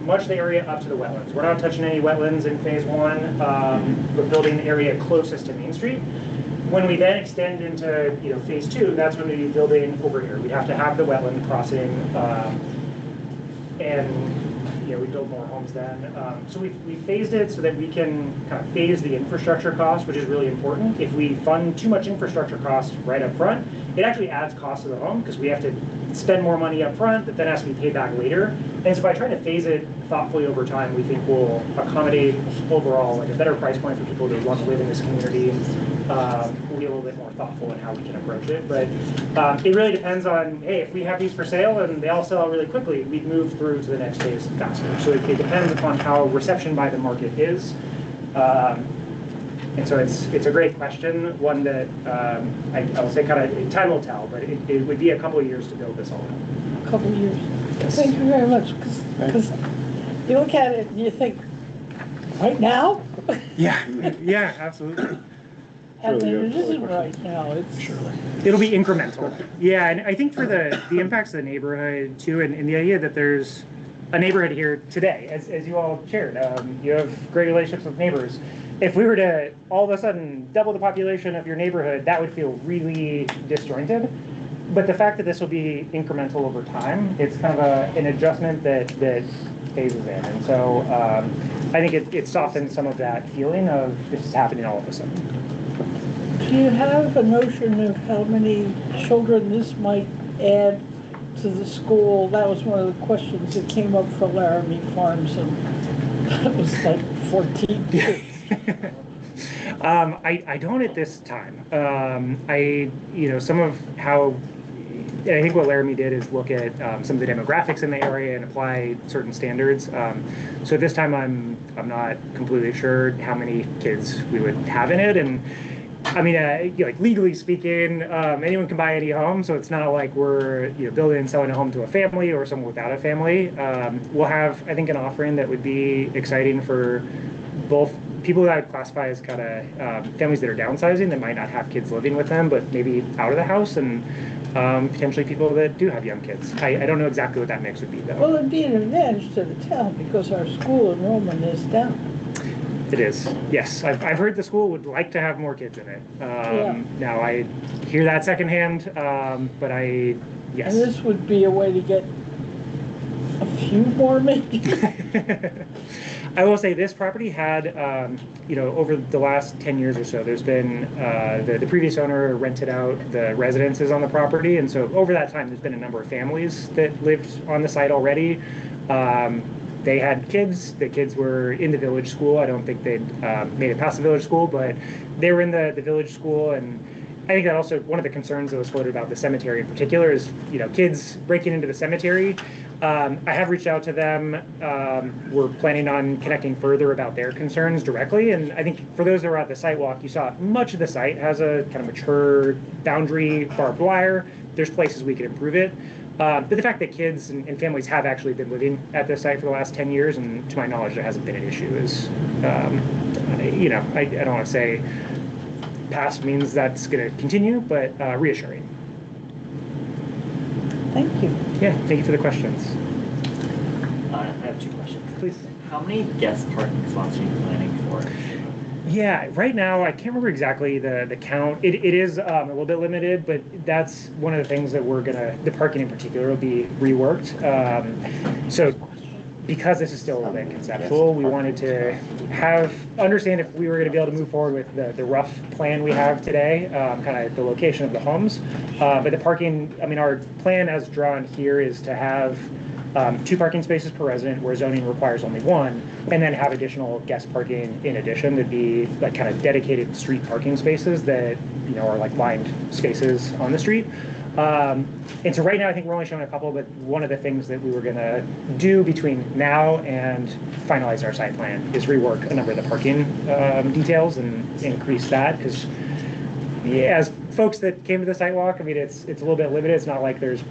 much of the area up to the wetlands. We're not touching any wetlands in phase one. We're building the area closest to Main Street. When we then extend into, phase two, that's when we'd be building over here. We'd have to have the wetland crossing, and we build more homes then. So we phased it so that we can kind of phase the infrastructure cost, which is really important. If we fund too much infrastructure cost right up front, it actually adds cost to the home because we have to spend more money up front that then has to be paid back later. And so by trying to phase it thoughtfully over time, we think will accommodate overall like a better price point for people who want to live in this community. We'll be a little bit more thoughtful in how we can approach it. But it really depends on, hey, if we have these for sale and they all sell out really quickly, we'd move through to the next phase faster. So it depends upon how reception by the market is. And so it's a great question, one that I'll say kind of time will tell, but it would be a couple of years to build this all out. A couple of years. Yes. Thank you very much, because you look at it and you think, right now? Yeah, absolutely. And Surely, it isn't right now, it's. It'll be incremental. Yeah, and I think for the impacts of the neighborhood too, and the idea that there's a neighborhood here today, as you all shared, you have great relationships with neighbors. If we were to all of a sudden double the population of your neighborhood, that would feel really disjointed. But the fact that this will be incremental over time, it's kind of an adjustment that phases in. And so I think it softens some of that feeling of this is happening all of a sudden. Do you have a notion of how many children this might add to the school? That was one of the questions that came up for Laramie Farms, and that was like 14 kids. I don't at this time. Some of how, I think what Laramie did is look at some of the demographics in the area and apply certain standards. So at this time, I'm not completely sure how many kids we would have in it. And I mean, like legally speaking, anyone can buy any home, so it's not like we're building and selling a home to a family or someone without a family. We'll have, I think, an offering that would be exciting for both people that I would classify as kind of families that are downsizing that might not have kids living with them, but maybe out of the house, and potentially people that do have young kids. I don't know exactly what that mix would be, though. Well, it'd be an advantage to the town because our school enrollment is down. It is, yes. I've heard the school would like to have more kids in it. Now, I hear that secondhand, but yes. And this would be a way to get a few more, maybe? I will say this property had, over the last 10 years or so, there's been, the previous owner rented out the residences on the property. And so over that time, there's been a number of families that lived on the site already. They had kids. The kids were in the village school. I don't think they'd made it past the village school, but they were in the village school. And I think that also one of the concerns that was floated about the cemetery in particular is, kids breaking into the cemetery. I have reached out to them. We're planning on connecting further about their concerns directly. And I think for those that were at the site walk, you saw much of the site has a kind of mature boundary, barbed wire. There's places we could improve it. But the fact that kids and families have actually been living at this site for the last 10 years, and to my knowledge, there hasn't been an issue, is, I don't want to say past means that's going to continue, but reassuring. Thank you. Yeah, thank you for the questions. I have two questions. Please. How many guest parking spots are you planning for? Yeah, right now, I can't remember exactly the count. It is a little bit limited, but that's one of the things that the parking in particular will be reworked. So because this is still a little bit conceptual, we wanted to understand if we were going to be able to move forward with the rough plan we have today, kind of the location of the homes. But the parking, our plan as drawn here is to have 2 parking spaces per resident where zoning requires only 1, and then have additional guest parking in addition. There'd be like kind of dedicated street parking spaces that, are like lined spaces on the street. And so right now, I think we're only showing a couple, but one of the things that we were gonna do between now and finalize our site plan is rework a number of the parking details and increase that, because as folks that came to the site walk, I mean, it's a little bit limited. It's not like there's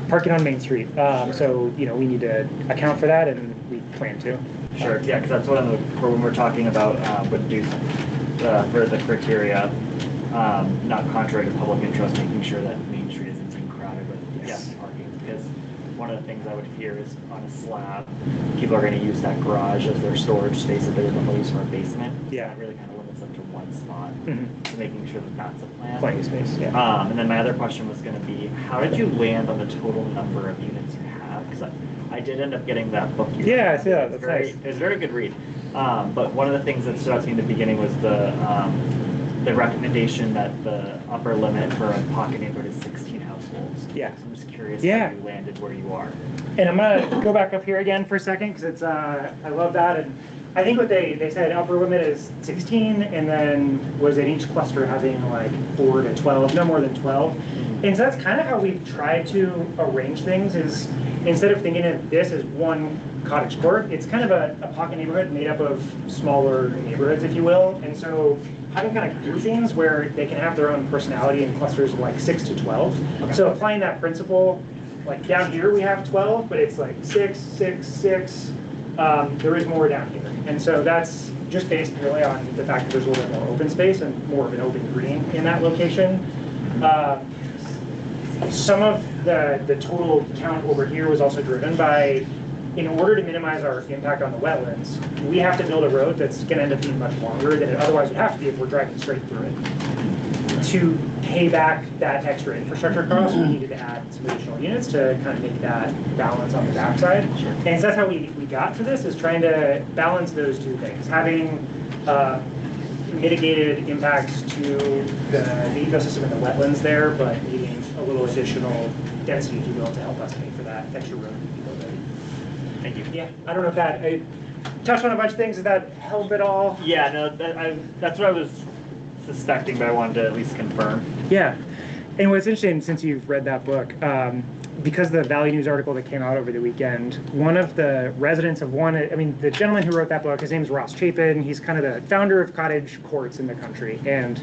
parking on Main Street. So, you know, we need to account for that, and we plan to. Sure, yeah, because that's one of the, for when we're talking about what do for the criteria, not contrary to public interest, making sure that Main Street isn't too crowded with guest parking. Because one of the things I would hear is on a slab, people are going to use that garage as their storage space that they would normally use for a basement. Yeah. That really kind of limits them to one spot. Mm-hmm. So making sure that that's a plan. Plenty of space, yeah. And then my other question was going to be, how did you land on the total number of units you have? Because I did end up getting that book. Yeah, I see that. That's very, nice. It was a very good read. But one of the things that stood out to me in the beginning was the recommendation that the upper limit for a pocket neighborhood is 16 households. Yeah. So I'm just curious Yeah. how you landed where you are. And I'm gonna go back up here again for a second, because it's I love that. And I think what they said upper limit is 16, and then was in each cluster having like 4 to 12, no more than 12. And so that's kind of how we've tried to arrange things, is instead of thinking of this as one cottage court, it's kind of a pocket neighborhood made up of smaller neighborhoods, if you will. And so having kind of groupings where they can have their own personality in clusters of like 6 to 12. Okay. So applying that principle, like down here we have 12, but it's like 6, 6, 6. There is more down here. And so that's just based purely on the fact that there's a little bit more open space and more of an open green in that location. Some of the total count over here was also driven by, in order to minimize our impact on the wetlands, we have to build a road that's going to end up being much longer than it otherwise would have to be if we're driving straight through it. To pay back that extra infrastructure cost, we needed to add some additional units to kind of make that balance on the backside. And so that's how we got to this, is trying to balance those two things. Having mitigated impacts to the ecosystem and the wetlands there, but needing a little additional density, if you will, to help us pay for that extra road. Thank you. Yeah, I don't know if I touched on a bunch of things. Does that help at all? Yeah, no, that's what I was suspecting, but I wanted to at least confirm. Yeah, and what's interesting, since you've read that book, because the Valley News article that came out over the weekend, one of the residents of the gentleman who wrote that book, his name is Ross Chapin. He's kind of the founder of cottage courts in the country. And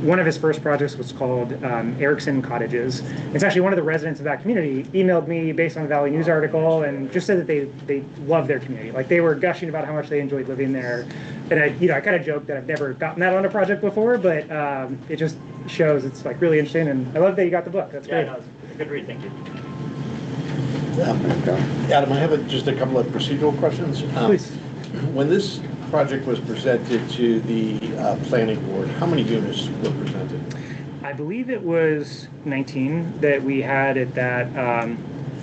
one of his first projects was called Erickson Cottages. It's actually one of the residents of that community emailed me based on the Valley News article and just said that they love their community. Like, they were gushing about how much they enjoyed living there. And I kind of joked that I've never gotten that on a project before, but it just shows it's like really interesting. And I love that you got the book. That's great. Yeah, no, it's a good read. Thank you. Adam, I have just a couple of procedural questions. Please. When this project was presented to the planning board, how many units were presented? I believe it was 19 that we had at that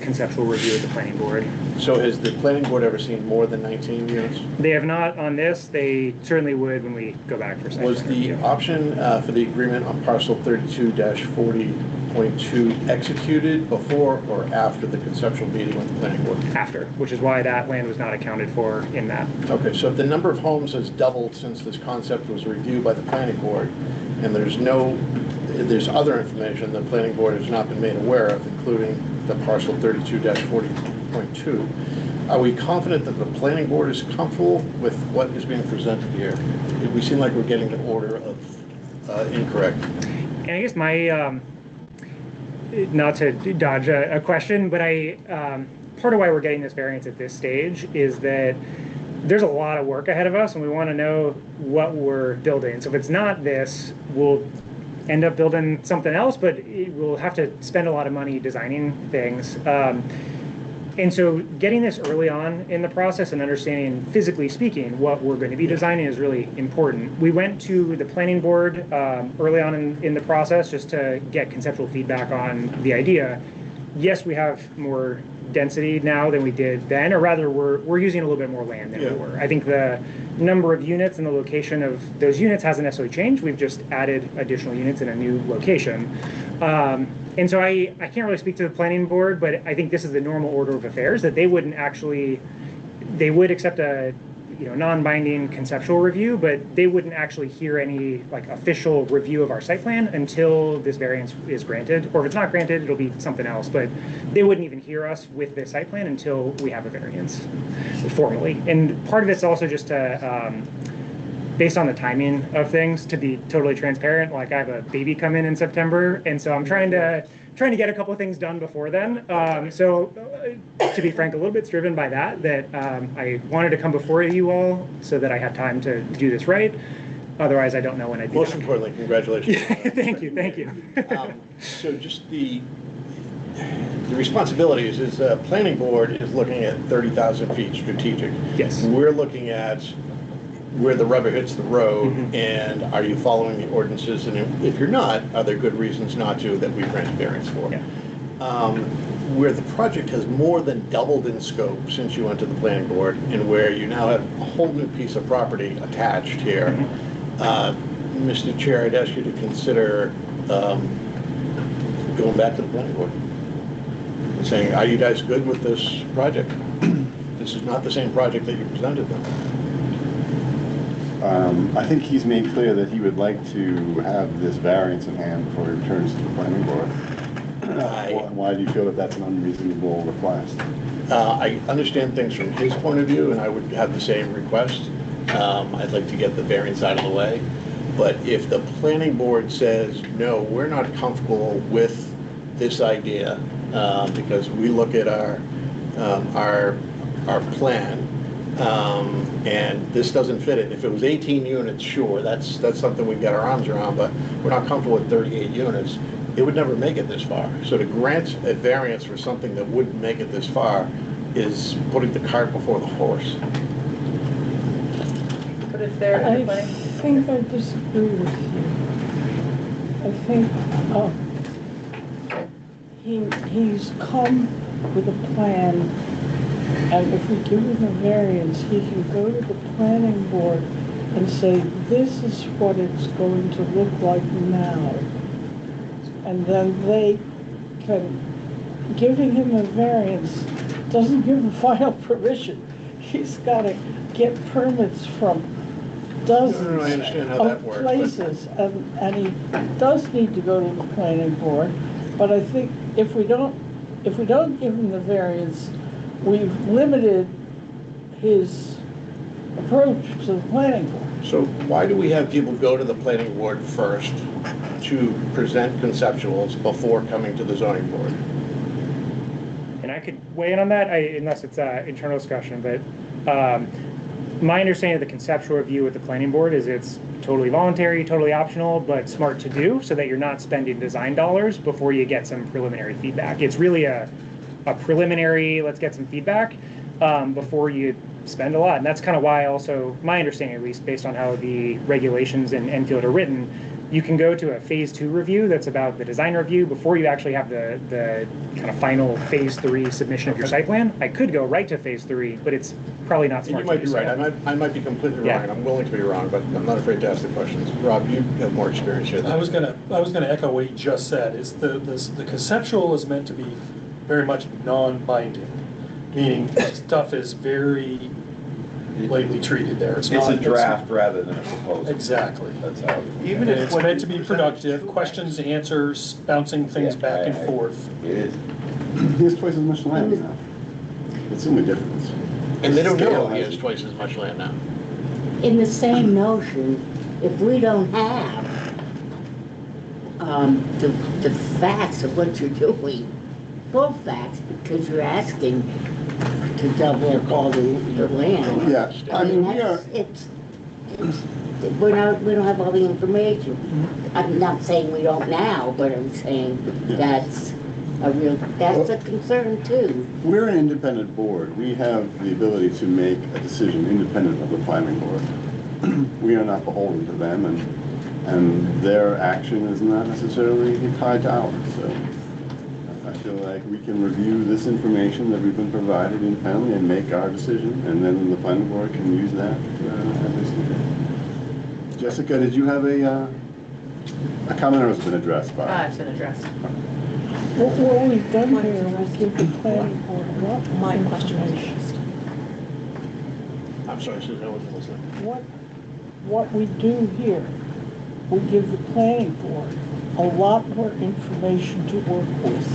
conceptual review at the planning board. So has the planning board ever seen more than 19 units? They have not on this. They certainly would when we go back for site Was plan the review. option for the agreement on parcel 32-40.2 executed before or after the conceptual meeting with the planning board? After, which is why that land was not accounted for in that. Okay, so if the number of homes has doubled since this concept was reviewed by the planning board, and there's other information the planning board has not been made aware of, including the parcel 32-40.2, are we confident that the planning board is comfortable with what is being presented here? We seem like we're getting an order of incorrect. And I guess my, not to dodge a question, but part of why we're getting this variance at this stage is that there's a lot of work ahead of us, and we want to know what we're building. So if it's not this, we'll end up building something else, but we'll have to spend a lot of money designing things. And so getting this early on in the process and understanding, physically speaking, what we're going to be designing is really important. We went to the planning board early on in the process just to get conceptual feedback on the idea. Yes, we have more density now than we did then, or rather we're using a little bit more land than we were. I think the number of units and the location of those units hasn't necessarily changed. We've just added additional units in a new location. And so I can't really speak to the planning board, but I think this is the normal order of affairs, that they wouldn't actually, they would accept a non-binding conceptual review, but they wouldn't actually hear any like official review of our site plan until this variance is granted, or if it's not granted, it'll be something else, but they wouldn't even hear us with this site plan until we have a variance formally. And part of it's also just to, based on the timing of things, to be totally transparent. Like I have a baby come in September, and so I'm trying to get a couple of things done before then. To be frank, a little bit driven by that I wanted to come before you all so that I had time to do this right. Otherwise, I don't know when I'd be Most back. importantly, congratulations. Thank you. So just the responsibilities is planning board is looking at 30,000 feet strategic. Yes. We're looking at where the rubber hits the road, Mhm. and are you following the ordinances? And if you're not, are there good reasons not to that we grant variance for? Yeah. Where the project has more than doubled in scope since you went to the planning board, and where you now have a whole new piece of property attached here, Mr. Chair, I'd ask you to consider going back to the planning board and saying, are you guys good with this project? This is not the same project that you presented them. I think he's made clear that he would like to have this variance in hand before he returns to the planning board. Why do you feel that that's an unreasonable request? I understand things from his point of view, and I would have the same request. I'd like to get the variance out of the way. But if the planning board says, no, we're not comfortable with this idea, because we look at our plan, and this doesn't fit it. If it was 18 units, sure, that's something we get our arms around, but we're not comfortable with 38 units. It would never make it this far. So to grant a variance for something that wouldn't make it this far is putting the cart before the horse. But if they're in the I planning, think I disagree with you. I think, he's come with a plan, and if we give him a variance, he can go to the planning board and say, this is what it's going to look like now. And then they can, giving him a variance doesn't give him final permission. He's got to get permits from dozens No, I understand how that of works, places, and he does need to go to the planning board. But I think if we don't give him the variance, we've limited his approach to the planning board. So why do we have people go to the planning board first to present conceptuals before coming to the zoning board? And I could weigh in on that, unless it's internal discussion, but my understanding of the conceptual review with the planning board is it's totally voluntary, totally optional, but smart to do so that you're not spending design dollars before you get some preliminary feedback. It's really a preliminary, let's get some feedback before you spend a lot. And that's kind of why also, my understanding at least, based on how the regulations in Enfield are written, you can go to a phase 2 review that's about the design review before you actually have the kind of final phase 3 submission of your site plan. I could go right to phase 3, but it's probably not And smart. you might to be do right, so. I might be completely wrong, Yeah. and I'm willing to be wrong, but I'm not afraid to ask the questions. Rob, you have more experience here. I was gonna echo what he just said. Is the conceptual is meant to be very much non-binding, meaning stuff is very lightly treated there. It's a draft rather than a proposal. Exactly. That's how. And it's meant to be productive, questions, answers, bouncing things back and forth. It is. He has twice as much land now. It's in the difference. And they don't know Scale he has has it. twice as much land now. In the same notion, if we don't have the facts of what you're doing, full facts, because you're asking to double all the land. Yeah, I mean, we are, We don't have all the information. I'm not saying we don't now, but I'm saying that's a concern too. we're an independent board. We have the ability to make a decision independent of the planning board. We are not beholden to them, and their action is not necessarily tied to ours, so I feel like we can review this information that we've been provided independently and make our decision, and then the planning board can use that as they see fit. Jessica, did you have a comment, or has it been addressed by? It's been addressed. What we've done here was give the planning board a lot My more question was information. I'm sorry, Susan, I wasn't listening. What we do here, we give the planning board a lot more information to work with.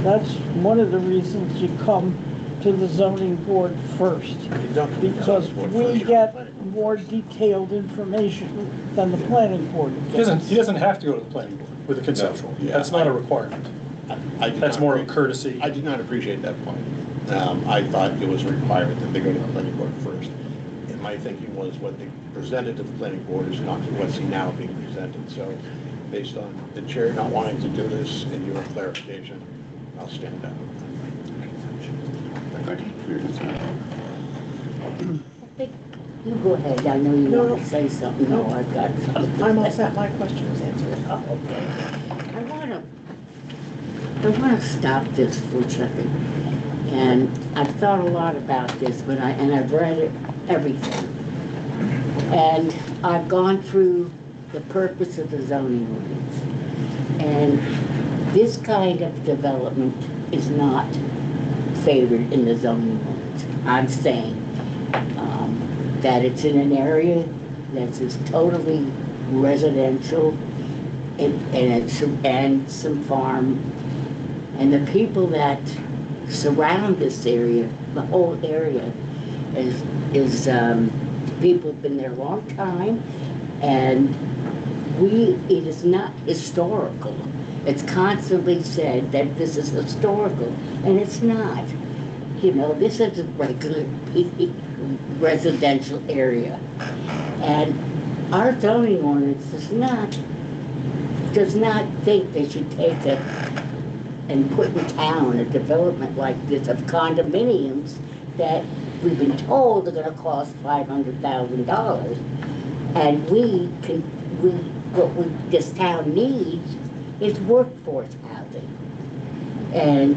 That's one of the reasons you come to the zoning board first, You don't come to the because board we first, you're get planning. more detailed information than the planning board He gets. doesn't have to go to the planning board with a conceptual. No, yeah. That's not a requirement. I did That's not more of a agree. courtesy. I did not appreciate that point. I thought it was a requirement that they go to the planning board first. And my thinking was what they presented to the planning board is not what's now being presented. So based on the chair not wanting to do this and your clarification, I'll stand down. Thank you for your concern. You go ahead, I know you No, want to say something, no, I've got something. I'm all set, my question was answered. Oh, okay. I wanna stop this for a second. And I've thought a lot about this, but I've read everything. And I've gone through the purpose of the zoning ordinance. And this kind of development is not favored in the zoning ordinance. I'm saying that it's in an area that's just totally residential and some farm. And the people that surround this area, the whole area, is people have been there a long time, and it is not historical. It's constantly said that this is historical, and it's not. You know, this is a regular residential area, and our zoning ordinance does not think they should take and put in town a development like this of condominiums that we've been told are going to cost $500,000, and what this town needs is workforce housing, and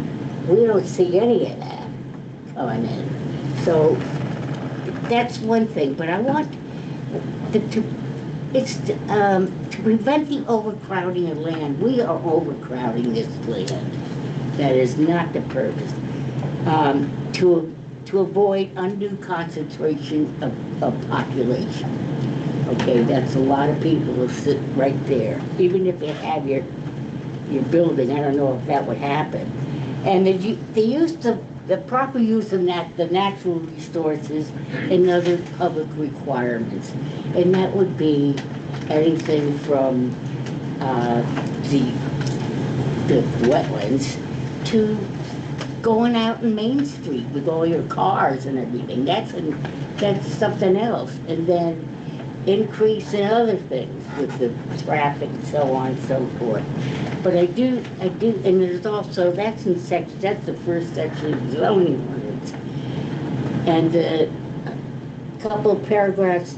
we don't see any of that coming in. So that's one thing, but I want to prevent the overcrowding of land. We are overcrowding this land. That is not the purpose. To avoid undue concentration of population. Okay, that's a lot of people who sit right there. Even if you have your building, I don't know if that would happen. And the proper use of the natural resources and other public requirements. And that would be anything from the wetlands to going out in Main Street with all your cars and everything. That's something else. And then increase in other things with the traffic and so on and so forth. But I do, and there's also, that's the first section of the zoning ordinance. And a couple of paragraphs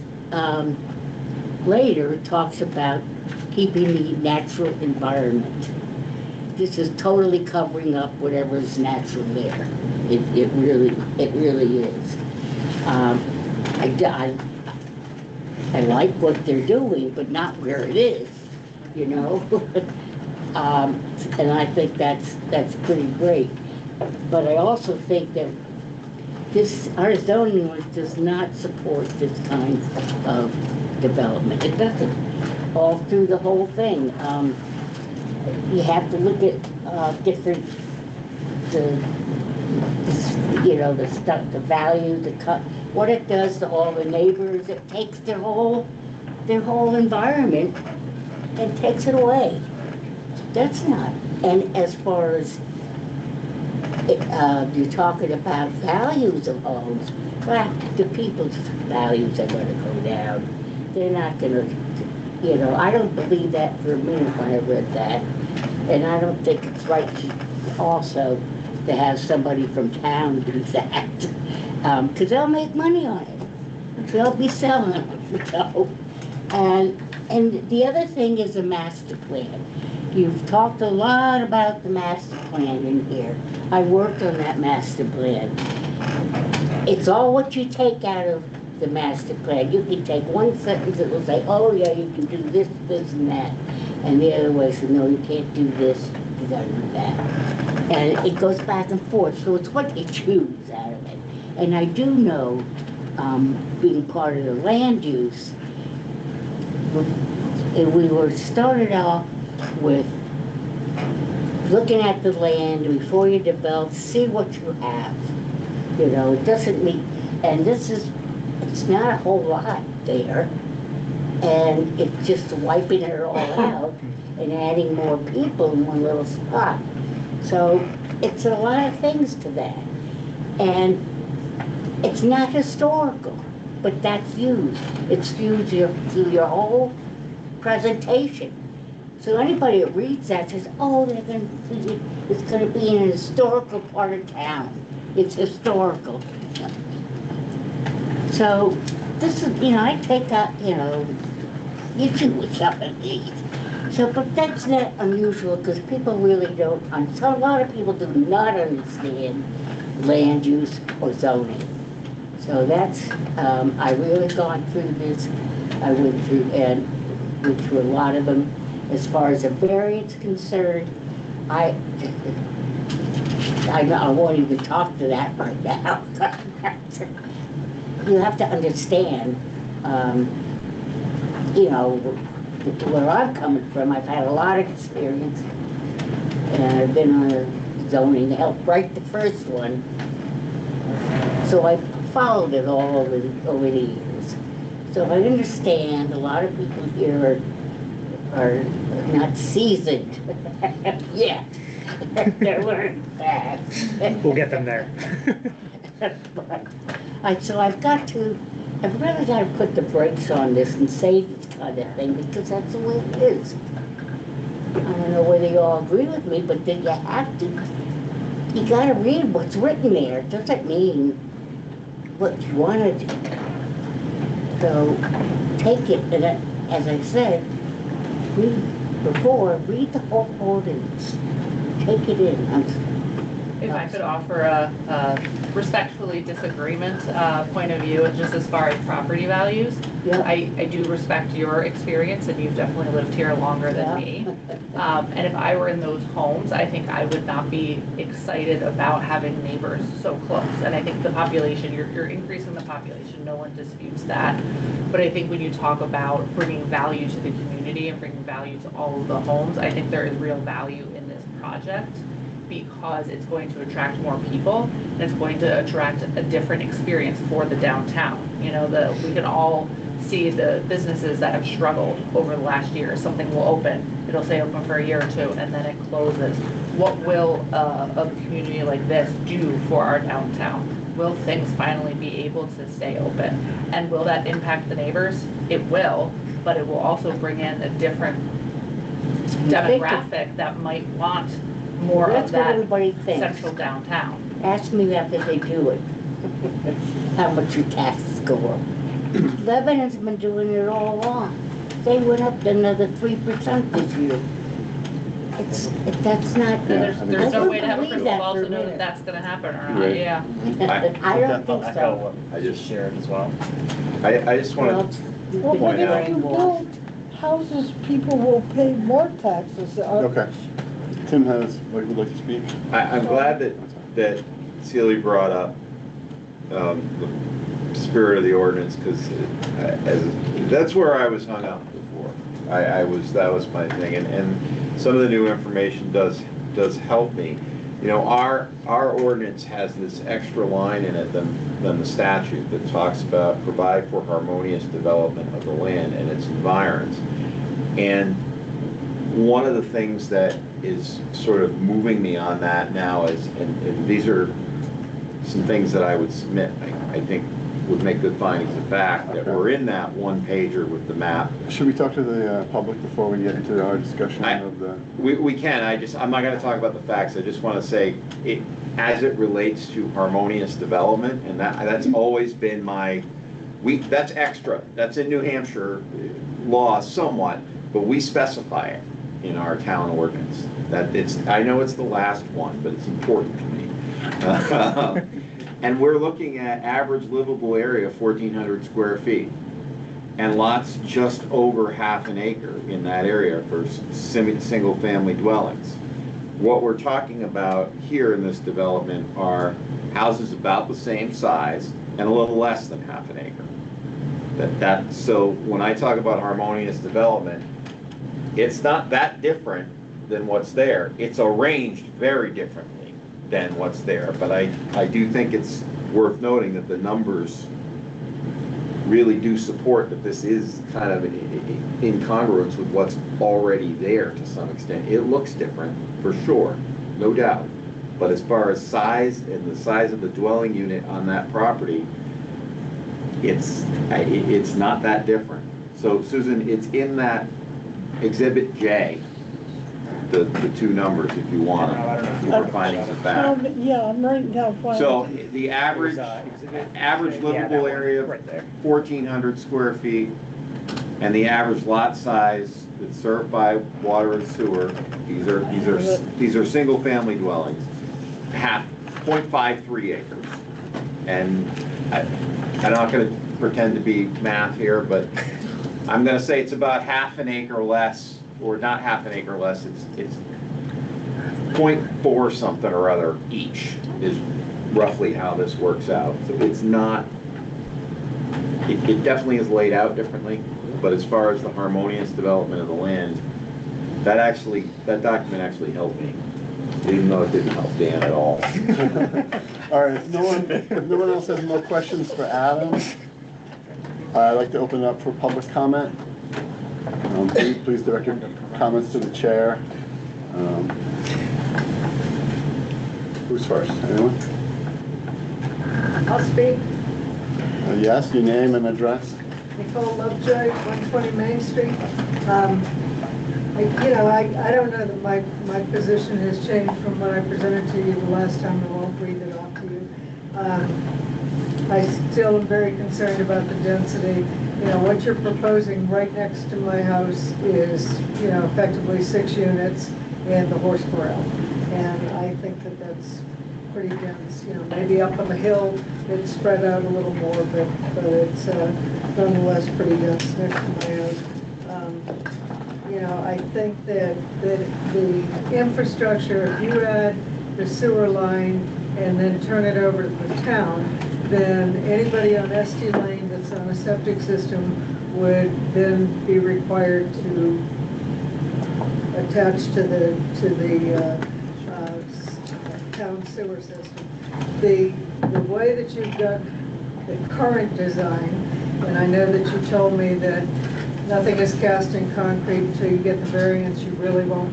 later talks about keeping the natural environment. This is totally covering up whatever's natural there. It really is. I like what they're doing, but not where it is, you know? And I think that's pretty great. But I also think that our zoning ordinance does not support this kind of development. It doesn't, all through the whole thing. You have to look at different, the stuff, the value, what it does to all the neighbors. It takes their whole environment and takes it away. That's not. And as far as you're talking about values of homes, well, the people's values are going to go down. They're not going to, I don't believe that for a minute when I read that. And I don't think it's right also to have somebody from town do that. Because they'll make money on it. They'll be selling it, And the other thing is a master plan. You've talked a lot about the master plan in here. I worked on that master plan. It's all what you take out of the master plan. You can take one sentence that will say, oh yeah, you can do this, this, and that. And the other way says, no, you can't do this, you gotta do that. And it goes back and forth, so it's what you choose out of it. And I do know being part of the land use, we were started off with looking at the land before you develop, see what you have. You know, it doesn't mean, and it's not a whole lot there. And it's just wiping it all out and adding more people in one little spot. So it's a lot of things to that. And it's not historical, but that's used. It's used through your whole presentation. So anybody that reads that says, oh, it's going to be in a historical part of town. It's historical. So this is, you know, I take out, you know, you do some of these. So, but that's not unusual because people really don't, so a lot of people do not understand land use or zoning. So that's, I really gone through this. I went through a lot of them. As far as a variance concerned, I won't even talk to that right now. You have to understand, you know, where I'm coming from. I've had a lot of experience, and I've been on a zoning, helped write the first one. So I followed it all over the years. So I understand a lot of people here are not seasoned yet. They're learning fast. We'll get them there. So I've really got to put the brakes on this and say this kind of thing because that's the way it is. I don't know whether you all agree with me, but then you have to. You got to read what's written there. It doesn't mean what you want to do. So take it, and as I said, read the whole ordinance. Take it in. If I could offer a respectfully disagreement point of view, just as far as property values, Yeah. I do respect your experience, and you've definitely lived here longer than me. And if I were in those homes, I think I would not be excited about having neighbors so close. And I think the population, you're increasing the population, no one disputes that. But I think when you talk about bringing value to the community and bringing value to all of the homes, I think there is real value in this project, because it's going to attract more people and it's going to attract a different experience for the downtown. You know, we can all see the businesses that have struggled over the last year. Something will open, it'll say open for a year or two, and then it closes. What will a community like this do for our downtown? Will things finally be able to stay open? And will that impact the neighbors? It will, but it will also bring in a different demographic that might want more That's of that what everybody thinks. central downtown. Ask me after they do it, how much your taxes go up. Lebanon's been doing it all along. They went up to another 3% this year. That's not. There's no way to have a believe crystal that ball for to a know that minute. that's gonna happen or not, Right. yeah. I don't think Echo so. what I just- shared as well. I just Well, want to, you've Well, been but point out- if you brainwashed. build houses, people will pay more taxes. Okay. Tim would like to speak? I'm glad that Celia brought up the spirit of the ordinance, because that's where I was hung up before. That was my thing, and some of the new information does help me. You know, our ordinance has this extra line in it than the statute that talks about provide for harmonious development of the land and its environs. And one of the things that is sort of moving me on that now is, and these are some things that I would submit, I think would make good findings of fact, that were in that one pager with the map. Should we talk to the public before we get into our discussion of the? We can, I'm not gonna talk about the facts, I just wanna say, as it relates to harmonious development, and that's always been that's extra, that's in New Hampshire law somewhat, but we specify it in our town ordinance. I know it's the last one, but it's important to me. And we're looking at average livable area, 1,400 square feet. And lots just over half an acre in that area for single family dwellings. What we're talking about here in this development are houses about the same size and a little less than half an acre. So when I talk about harmonious development, it's not that different than what's there. It's arranged very differently than what's there, but I do think it's worth noting that the numbers really do support that this is kind of in congruence with what's already there to some extent. It looks different, for sure, no doubt. But as far as size and the size of the dwelling unit on that property, it's not that different. So Susan, it's in that Exhibit J, the two numbers if you want them, for findings of fact. Yeah, I'm writing down. So the average livable area, Right there. 1,400 square feet, and the average lot size that's served by water and sewer, these are single family dwellings, 0.53 acres. And I'm not gonna pretend to be math here, but I'm gonna say it's about half an acre less, or not half an acre less, it's 0.4 something or other each is roughly how this works out. So it's not, it definitely is laid out differently, but as far as the harmonious development of the land, that document actually helped me, even though it didn't help Dan at all. All right, if no one else has more questions for Adam, I'd like to open it up for public comment. Please direct your comments to the chair. Who's first? Anyone? I'll speak. Yes, your name and address. Nicole Lovejoy, 120 Main Street. I don't know that my position has changed from what I presented to you the last time. I won't read it off to you. I still am very concerned about the density. What you're proposing right next to my house is, effectively 6 units and the horse corral. And I think that that's pretty dense. Maybe up on the hill, it's spread out a little more, but it's nonetheless pretty dense next to my house. I think that the infrastructure, if you add the sewer line and then turn it over to the town, then anybody on ST Lane that's on a septic system would then be required to attach to the town sewer system. The way that you've got the current design, and I know that you told me that nothing is cast in concrete until you get the variance, you really won't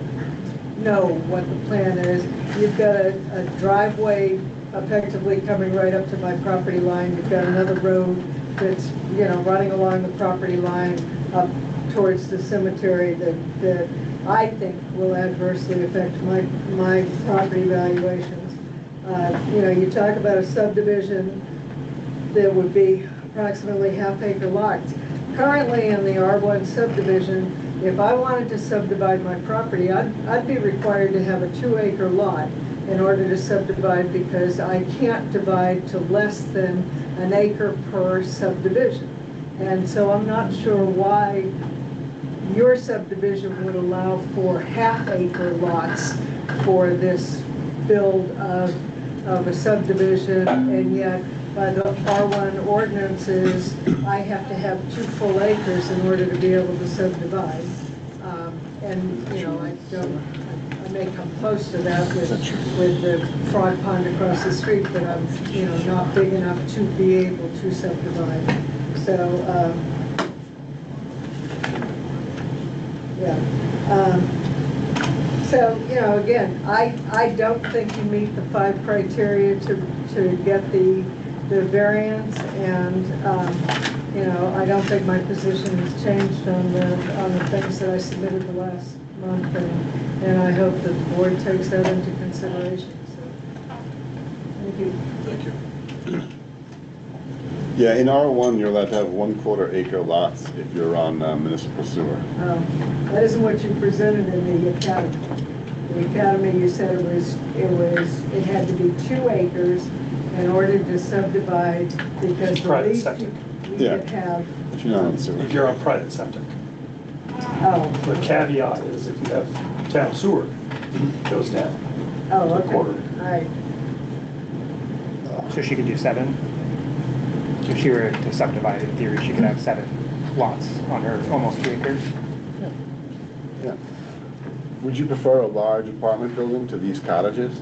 know what the plan is. You've got a driveway effectively coming right up to my property line. You've got another road that's, running along the property line up towards the cemetery that I think will adversely affect my property valuations. You talk about a subdivision that would be approximately half-acre lots. Currently in the R1 subdivision, if I wanted to subdivide my property, I'd be required to have a 2-acre lot in order to subdivide, because I can't divide to less than an acre per subdivision. And so I'm not sure why your subdivision would allow for half-acre lots for this build of a subdivision, and yet by the R1 ordinances, I have to have 2 full acres in order to be able to subdivide. And I may come close to that with the frog pond across the street, but I'm not big enough to be able to subdivide. So again, I don't think you meet the 5 criteria to get the variance, and I don't think my position has changed on the things that I submitted the last month, and I hope that the board takes that into consideration. So, thank you. Thank you. Yeah, in R1, you're allowed to have 1/4 acre lots if you're on municipal sewer. That isn't what you presented in the academy. The academy, you said it had to be 2 acres in order to subdivide, because the Private least septic. you could have. But you're not on sewer. If you're on private septic. Oh. The caveat is if you have town sewer, it goes down. Oh, to a okay. quarter. All right. So she could do 7? to Shira to subdivide. In theory, she could have 7 lots on her almost 3 acres. Yeah. Would you prefer a large apartment building to these cottages?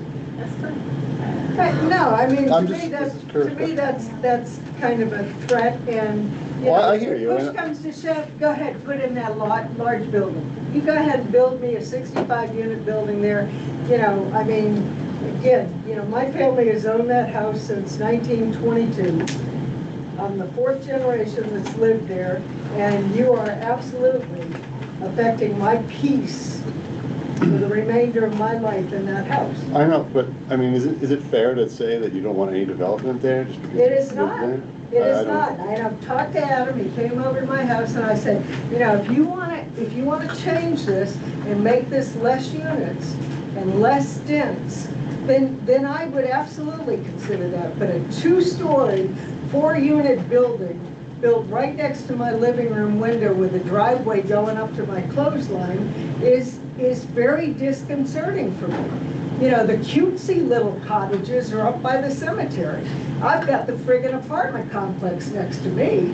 No, I mean, I'm to just- me, this is curious. that's kind of a threat, and, you Well, know, I hear you, if push and- comes to shove, go ahead, put in that large building. You go ahead and build me a 65-unit building there, you know, I mean, again, you know, my family has owned that house since 1922. I'm the 4th generation that's lived there, and you are absolutely affecting my peace for the remainder of my life in that house. I know, but, I mean, is it fair to say that you don't want any development there just because It you is live not. there? It I is don't- not. I have talked to Adam, he came over to my house and I said, you know, if you want to change this and make this less units and less dense, then I would absolutely consider that. But a 2-story, 4-unit building built right next to my living room window with a driveway going up to my clothesline is very disconcerting for me. You know, the cutesy little cottages are up by the cemetery. I've got the friggin' apartment complex next to me.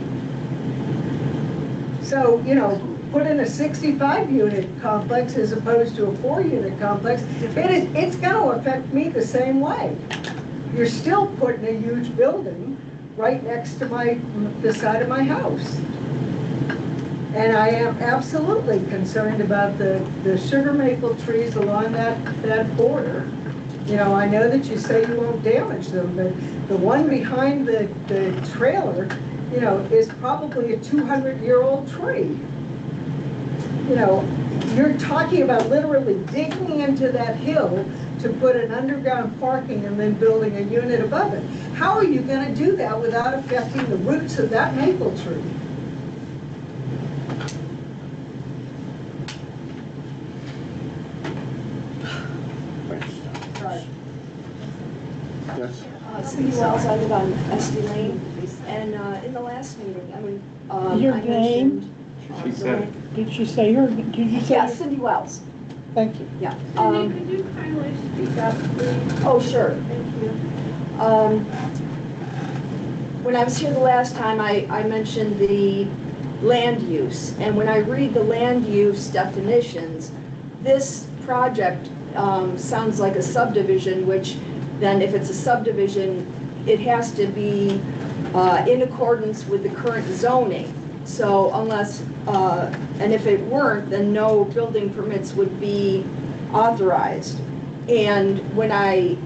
So, you know, put in a 65-unit complex as opposed to a 4-unit complex, it's gonna affect me the same way. You're still putting a huge building right next to the side of my house. And I am absolutely concerned about the sugar maple trees along that border. You know, I know that you say you won't damage them, but the one behind the trailer, you know, is probably a 200-year-old tree. You know, you're talking about literally digging into that hill to put an underground parking and then building a unit above it. How are you gonna do that without affecting the roots of that maple tree? Right. Yes? Cindy Wells, I live on SD Lane, and in the last meeting, I mean, Your I name? mentioned. She said it. Did you say did you say? Yeah, Cindy Wells, Thank you. yeah. Cindy, could you kindly speak up, please? Oh, sure. Thank you. When I was here the last time, I mentioned the land use, and when I read the land use definitions, this project sounds like a subdivision, which then if it's a subdivision, it has to be in accordance with the current zoning. So unless, and if it weren't, then no building permits would be authorized. And when I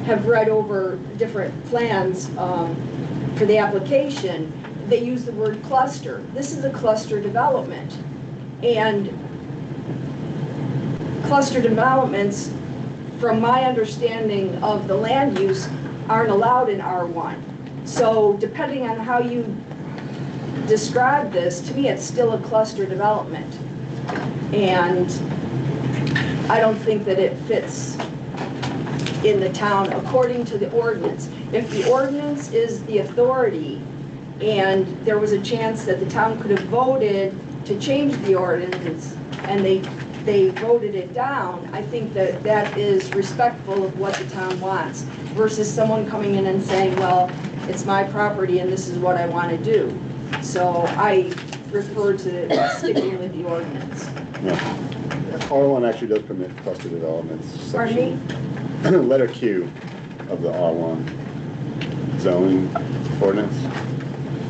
have read over different plans for the application, they use the word cluster. This is a cluster development. And cluster developments, from my understanding of the land use, aren't allowed in R1. So depending on how you describe this, to me it's still a cluster development. And I don't think that it fits in the town according to the ordinance. If the ordinance is the authority and there was a chance that the town could have voted to change the ordinance and they voted it down, I think that that is respectful of what the town wants versus someone coming in and saying, well, it's my property and this is what I want to do. So I refer to sticking with the ordinance. Yeah. R1 actually does permit cluster developments. Pardon me? Letter Q of the R1 zoning ordinance,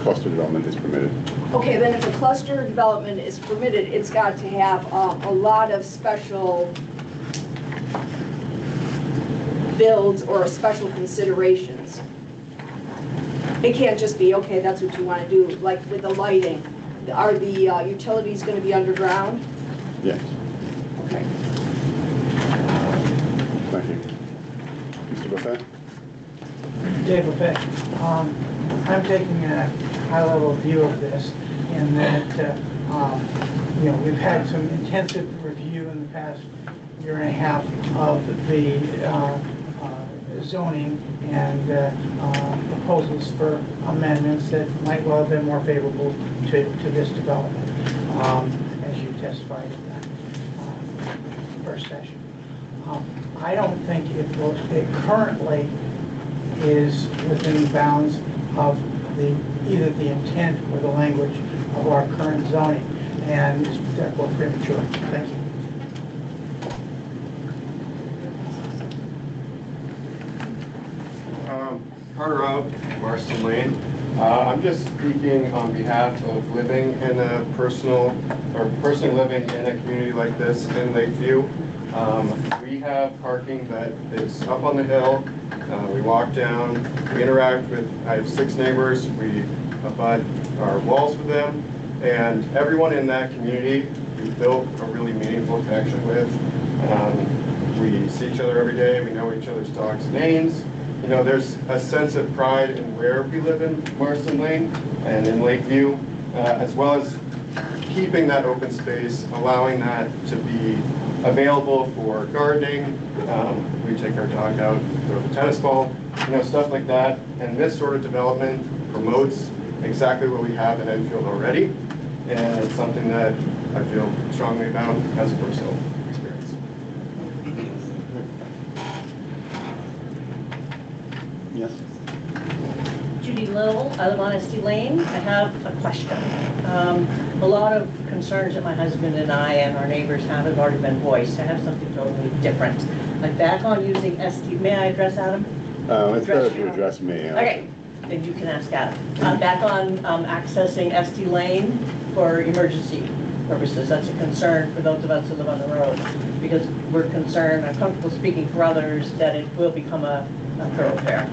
cluster development is permitted. Okay, then if a cluster development is permitted, it's got to have a lot of special builds or special considerations. It can't just be, okay, that's what you want to do, like with the lighting. Are the utilities going to be underground? Yes. Okay. Thank you. Mr. Buffett? Dave Buffett. I'm taking a high-level view of this in that, you know, we've had some intensive review in the past year and a half of the zoning and proposals for amendments that might well have been more favorable to this development, as you testified in that first session. I don't think it currently is within the bounds of either the intent or the language of our current zoning, and is therefore premature. Thank you. Carter Out, Marston Lane. I'm just speaking on behalf of living in a personally living in a community like this in Lakeview. We have parking that is up on the hill. We walk down, we interact with, I have 6 neighbors, we abut our walls with them, and everyone in that community we've built a really meaningful connection with. We see each other every day, we know each other's dogs' names. You know, there's a sense of pride in where we live in Marston Lane and in Lakeview, as well as keeping that open space, allowing that to be available for gardening. We take our dog out, throw the tennis ball, you know, stuff like that. And this sort of development promotes exactly what we have in Enfield already. And it's something that I feel strongly about as a personal experience. Yes? Judy Little, I live on Esty Lane. I have a question. A lot of concerns that my husband and I and our neighbors have already been voiced. I have something totally different. Like back on using Esty, may I address Adam? It's better if you address me. Okay, then you can ask Adam. Back on accessing Esty Lane for emergency purposes. That's a concern for those of us who live on the road, because we're concerned, I'm comfortable speaking for others, that it will become a thoroughfare.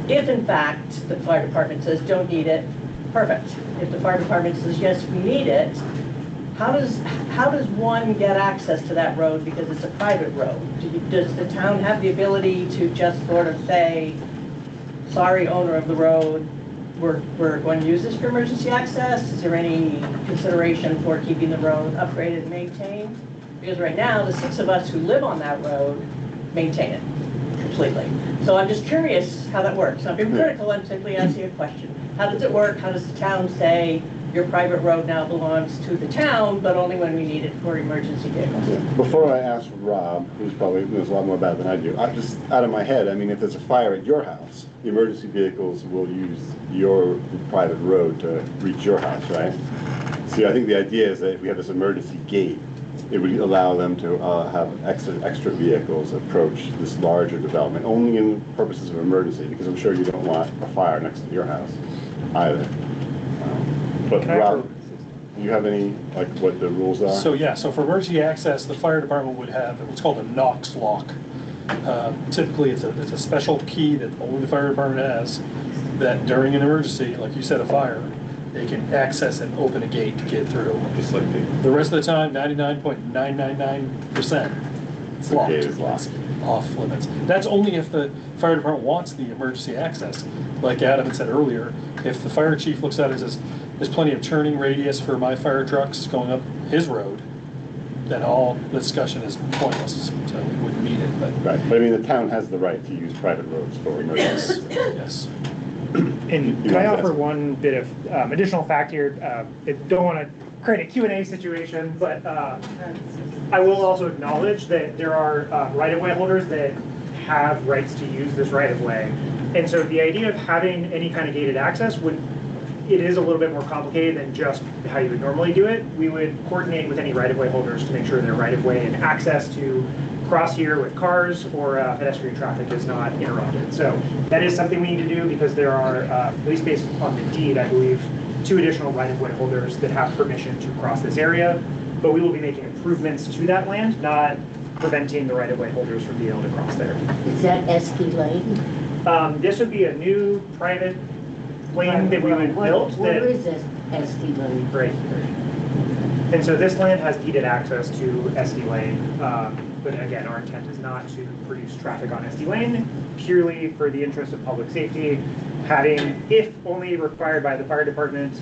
If in fact the fire department says don't need it, perfect. If the fire department says yes, we need it, how does one get access to that road because it's a private road? Does the town have the ability to just sort of say, sorry, owner of the road, we're going to use this for emergency access? Is there any consideration for keeping the road upgraded and maintained? Because right now, the 6 of us who live on that road maintain it completely. So I'm just curious how that works. Not being critical, I'm simply asking a question. How does it work? How does the town say your private road now belongs to the town, but only when we need it for emergency vehicles? Yeah. Before I ask Rob, who's probably knows a lot more about it than I do, I'm just out of my head. I mean, if there's a fire at your house, the emergency vehicles will use your private road to reach your house, right? See, I think the idea is that if we have this emergency gate, it would allow them to have extra vehicles approach this larger development, only in purposes of emergency, because I'm sure you don't want a fire next to your house either. But Rob, do you have any, like, what the rules are? So yeah, so for emergency access, the fire department would have what's called a Knox lock. Typically, it's a special key that only the fire department has, that during an emergency, like you said, a fire, they can access and open a gate to get through. Just like the rest of the time, 99.999%, it's locked. The gate is locked. Off limits. That's only if the fire department wants the emergency access. Like Adam had said earlier, if the fire chief looks at it and says, there's plenty of turning radius for my fire trucks going up his road, then all the discussion is pointless, so we wouldn't need it. But right, but I mean, the town has the right to use private roads for emergency. Yes. And can I offer one bit of additional fact here? I don't want to create a Q&A situation, but I will also acknowledge that there are right-of-way holders that have rights to use this right-of-way. And so the idea of having any kind of gated access it is a little bit more complicated than just how you would normally do it. We would coordinate with any right-of-way holders to make sure their right-of-way and access to cross here with cars or pedestrian traffic is not interrupted. So that is something we need to do because there are, at least based on the deed, I believe, 2 additional right-of-way holders that have permission to cross this area. But we will be making improvements to that land, not preventing the right-of-way holders from being able to cross there. Is that Esty Lane? This would be a new private lane that we would build. Where is this Esty Lane? Right here. And so this land has deeded access to Esty Lane. But again, our intent is not to produce traffic on Esty Lane, purely for the interest of public safety, having, if only required by the fire department,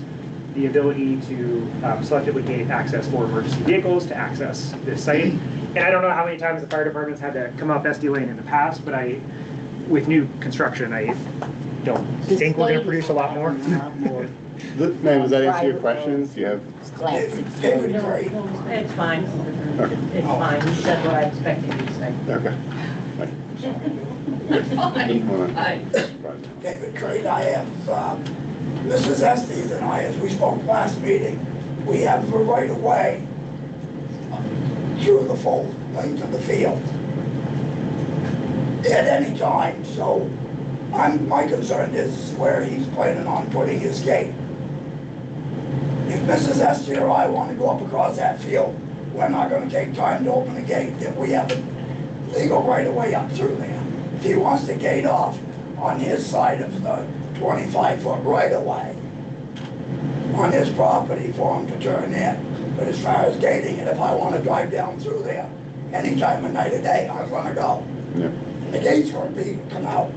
the ability to selectively gate access for emergency vehicles to access this site. And I don't know how many times the fire department's had to come up Esty Lane in the past, but with new construction, I don't think we're going to produce a lot more. Ma'am, does that answer your questions? Do you have? It's fine. It's fine. You said what I expected you to say. Okay. David Crane. I have Mrs. Estes and I, as we spoke last meeting, we have the right of way through the full length of the field at any time. So my concern is where he's planning on putting his gate. If Mrs. Estes or I want to go up across that field, we're not going to take time to open the gate. If we have a legal right of way up through there. If he wants the gate off on his side of the 25-foot right of way on his property for him to turn in. But as far as gating it, if I want to drive down through there any time of night or day, I'm going to go. Yeah. And the gate's going to come out.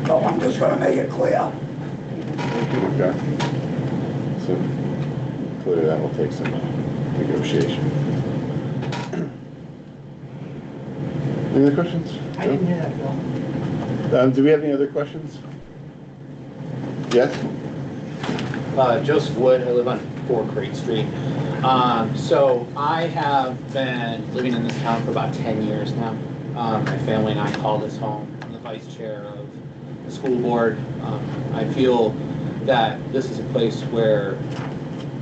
So I'm just going to make it clear. Okay. So clearly that will take some negotiation. Any other questions? I didn't hear that, Bill. Do we have any other questions? Yes? Joseph Wood, I live on 4 Crate Street. So I have been living in this town for about 10 years now. My family and I call this home. I'm the vice chair of the school board. I feel that this is a place where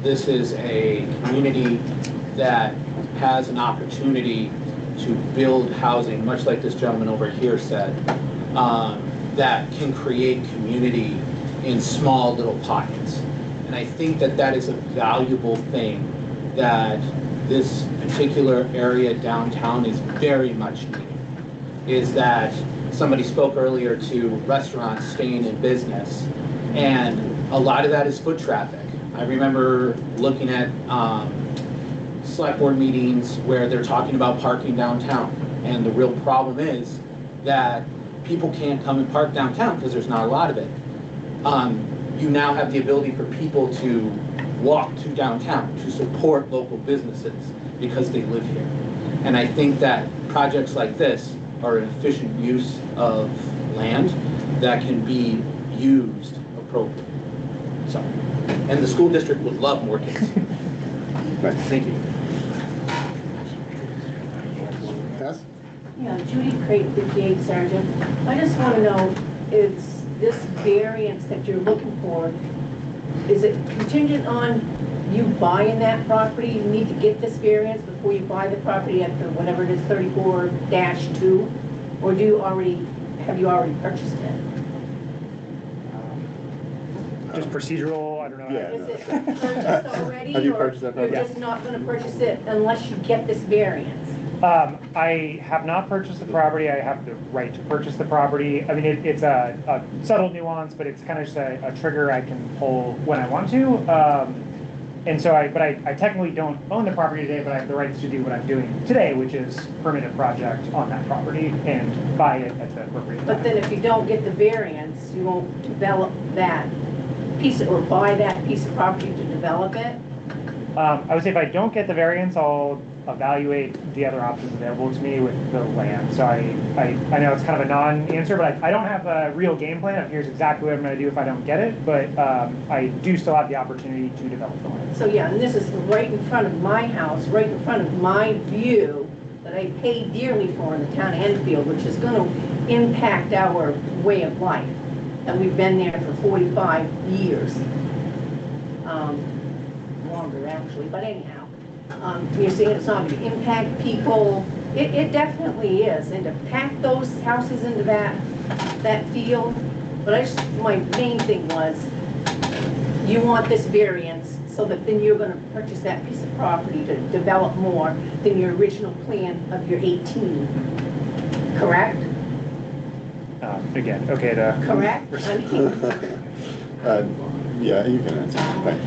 this is a community that has an opportunity to build housing, much like this gentleman over here said, that can create community in small little pockets. And I think that that is a valuable thing that this particular area downtown is very much needing. Is that somebody spoke earlier to restaurants staying in business, and a lot of that is foot traffic. I remember looking at select board meetings where they're talking about parking downtown, and the real problem is that people can't come and park downtown because there's not a lot of it. You now have the ability for people to walk to downtown to support local businesses because they live here. And I think that projects like this are an efficient use of land that can be used appropriately. So, and the school district would love more kids. Right. Thank you. Yes? Yeah, Judy Crate, 58 Sergeant. I just want to know, is this variance that you're looking for, is it contingent on you buying that property? You need to get this variance before you buy the property at the, whatever it is, 34-2? Or have you already purchased it? Just procedural, I don't know. Yeah. Is it purchased already? Have you or purchased that property? You're just not going to purchase it unless you get this variance? I have not purchased the property. I have the right to purchase the property. I mean, it's a subtle nuance, but it's kind of just a trigger I can pull when I want to. And so I technically don't own the property today, but I have the rights to do what I'm doing today, which is permit a project on that property and buy it at the appropriate time. But then if you don't get the variance, you won't develop that piece or buy that piece of property to develop it? I would say if I don't get the variance, I'll evaluate the other options available to me with the land. So I know it's kind of a non-answer, but I don't have a real game plan of here's exactly what I'm going to do if I don't get it, but I do still have the opportunity to develop the land. So yeah, and this is right in front of my house, right in front of my view that I pay dearly for in the town of Enfield, which is going to impact our way of life. And we've been there for 45 years. Longer actually, but anyhow. You're saying it's not going to impact people. It definitely is. And to pack those houses into that field, but my main thing was, you want this variance so that then you're going to purchase that piece of property to develop more than your original plan of your 18, correct? Again, okay to... Correct? Yeah, you can answer. Thanks.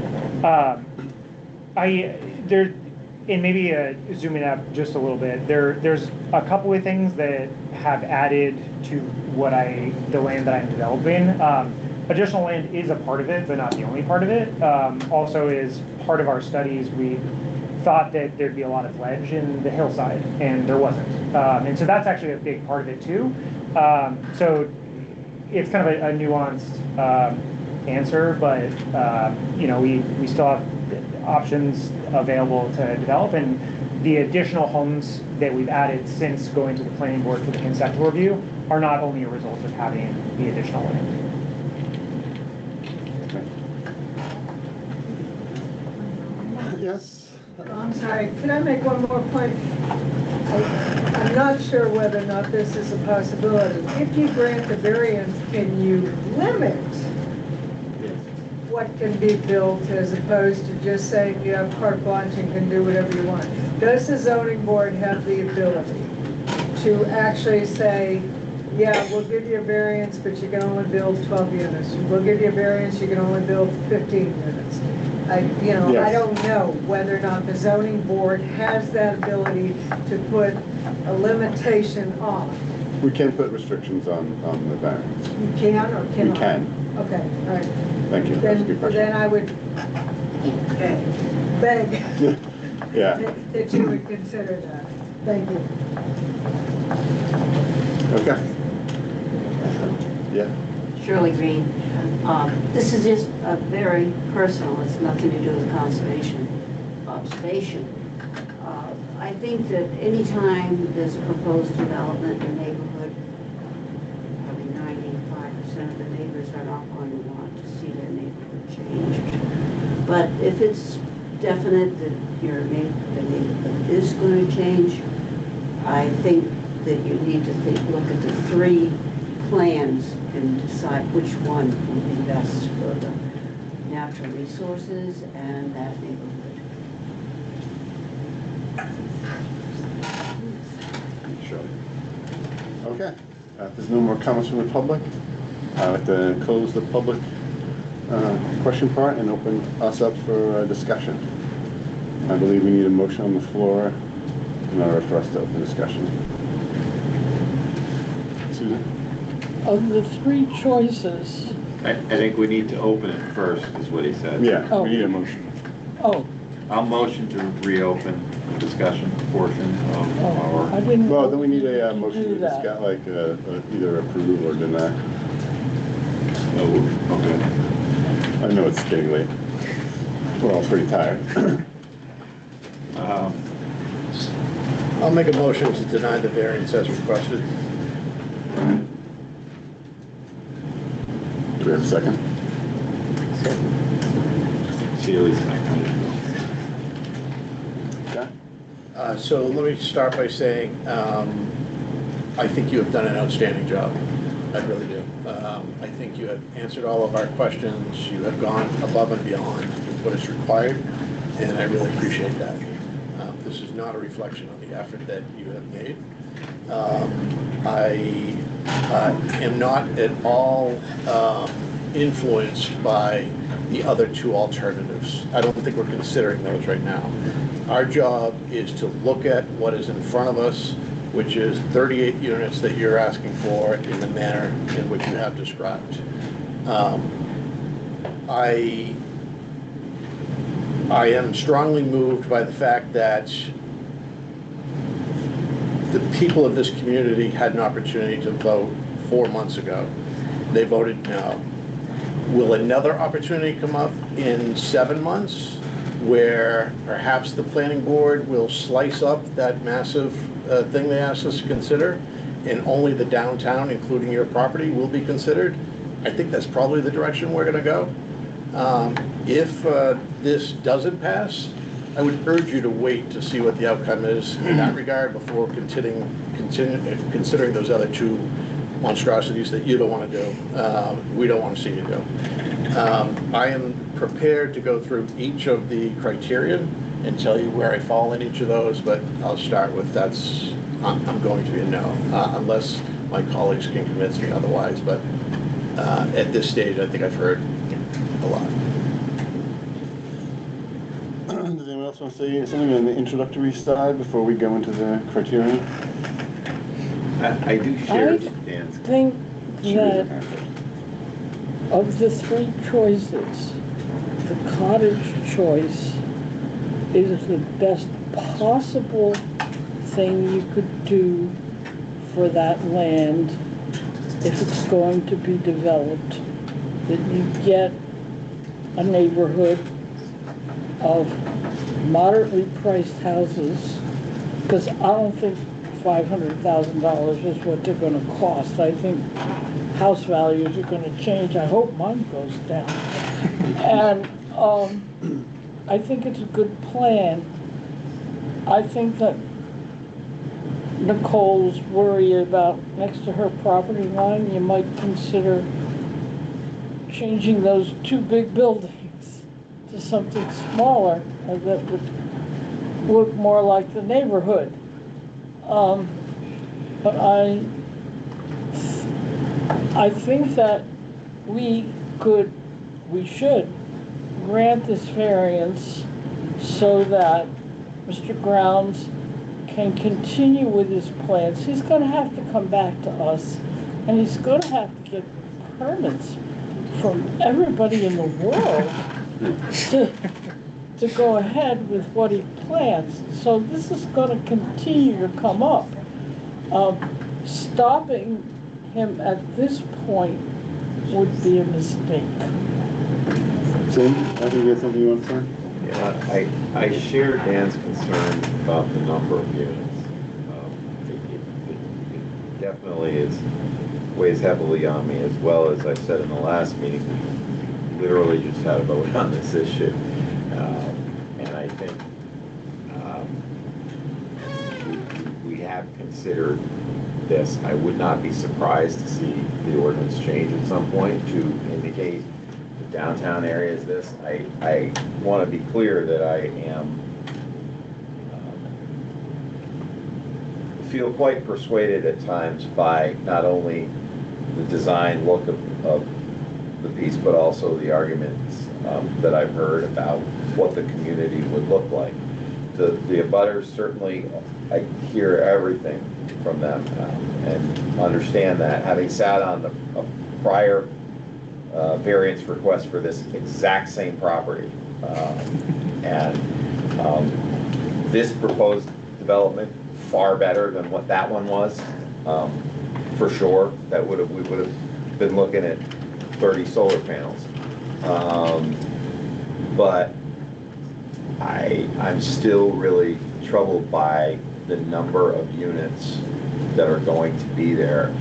And maybe zooming up just a little bit, there's a couple of things that have added to the land that I'm developing. Additional land is a part of it, but not the only part of it. Also, is part of our studies, we thought that there'd be a lot of ledge in the hillside, and there wasn't. And so that's actually a big part of it too. So it's kind of a nuanced answer, but we still have options available to develop, and the additional homes that we've added since going to the planning board for the conceptual review are not only a result of having the additional land. Yes? I'm sorry, can I make one more point? I'm not sure whether or not this is a possibility. If you grant the variance, can you limit what can be built as opposed to just saying you have carte blanche and can do whatever you want? Does the zoning board have the ability to actually say, yeah, we'll give you a variance, but you can only build 12 units. We'll give you a variance, you can only build 15 units. I Yes. don't know whether or not the zoning board has that ability to put a limitation on. We can put restrictions on the variance. You can or cannot? We can. Okay, all right. Thank you. That's a good question. Then I would beg Yeah. that you would consider that. Thank you. Okay. Yeah. Shirley Green. This is just a very personal, it's nothing to do with conservation observation. I think that anytime there's a proposed development in a neighborhood, probably 95% of the neighbors are not going to want to see their neighborhood changed. But if it's definite that the neighborhood is going to change, I think that you need to look at the 3 plans and decide which one will be best for the natural resources and that neighborhood. Sure. Okay. If there's no more comments from the public, I'd like to close the public question part and open us up for discussion. I believe we need a motion on the floor in order for us to open discussion. Susan? Of the 3 choices, I think we need to open it first, is what he said. Yeah, Oh. we need a motion. oh, I'll motion to reopen the discussion portion of oh, I our, didn't. Well, know then we need you a could motion do to that. discuss, like, either approve or deny. oh, okay. I know it's getting late. We're all pretty tired. I'll make a motion to deny the variance as requested. Do we have a second? Sealy's second. Okay. So let me start by saying, I think you have done an outstanding job. I really do. I think you have answered all of our questions. You have gone above and beyond what is required, and I really appreciate that. This is not a reflection on the effort that you have made. I am not at all influenced by the other 2 alternatives. I don't think we're considering those right now. Our job is to look at what is in front of us, which is 38 units that you're asking for in the manner in which you have described. I am strongly moved by the fact that the people of this community had an opportunity to vote 4 months ago. They voted no. Will another opportunity come up in 7 months where perhaps the planning board will slice up that massive thing they asked us to consider and only the downtown, including your property, will be considered? I think that's probably the direction we're going to go. If this doesn't pass, I would urge you to wait to see what the outcome is in that regard before considering those other 2 monstrosities that you don't want to do, we don't want to see you do. I am prepared to go through each of the criteria and tell you where I fall in each of those, but I'll start with I'm going to be a no, unless my colleagues can convince me otherwise, but at this stage, I think I've heard a lot. Does anyone else want to say something on the introductory side before we go into the criteria? I do share I Dan's. think that of the 3 choices, the cottage choice is the best possible thing you could do for that land if it's going to be developed. That you get a neighborhood of moderately priced houses, because I don't think $500,000 is what they're going to cost. I think house values are going to change. I hope mine goes down. And I think it's a good plan. I think that Nicole's worried about next to her property line, you might consider changing those two big buildings to something smaller and that would look more like the neighborhood. But I think that we should grant this variance so that Mr. Grounds can continue with his plans. He's gonna have to come back to us, and he's gonna have to get permits from everybody in the world to go ahead with what he plans. So this is gonna continue to come up. Stopping him at this point would be a mistake. Tim, I think you have something you want to say? Yeah, I share Dan's concern about the number of units. It definitely weighs heavily on me, as well as I said in the last meeting, we literally just had a vote on this issue. And I think we have considered this. I would not be surprised to see the ordinance change at some point to indicate the downtown area is this. I want to be clear that I am feel quite persuaded at times by not only the design look of the piece, but also the arguments that I've heard about what the community would look like. The abutters, certainly, I hear everything from them and understand that. Having sat on a prior variance request for this exact same property, and this proposed development far better than what that one was, for sure. We would have been looking at 30 solar panels, but I'm still really troubled by the number of units that are going to be there.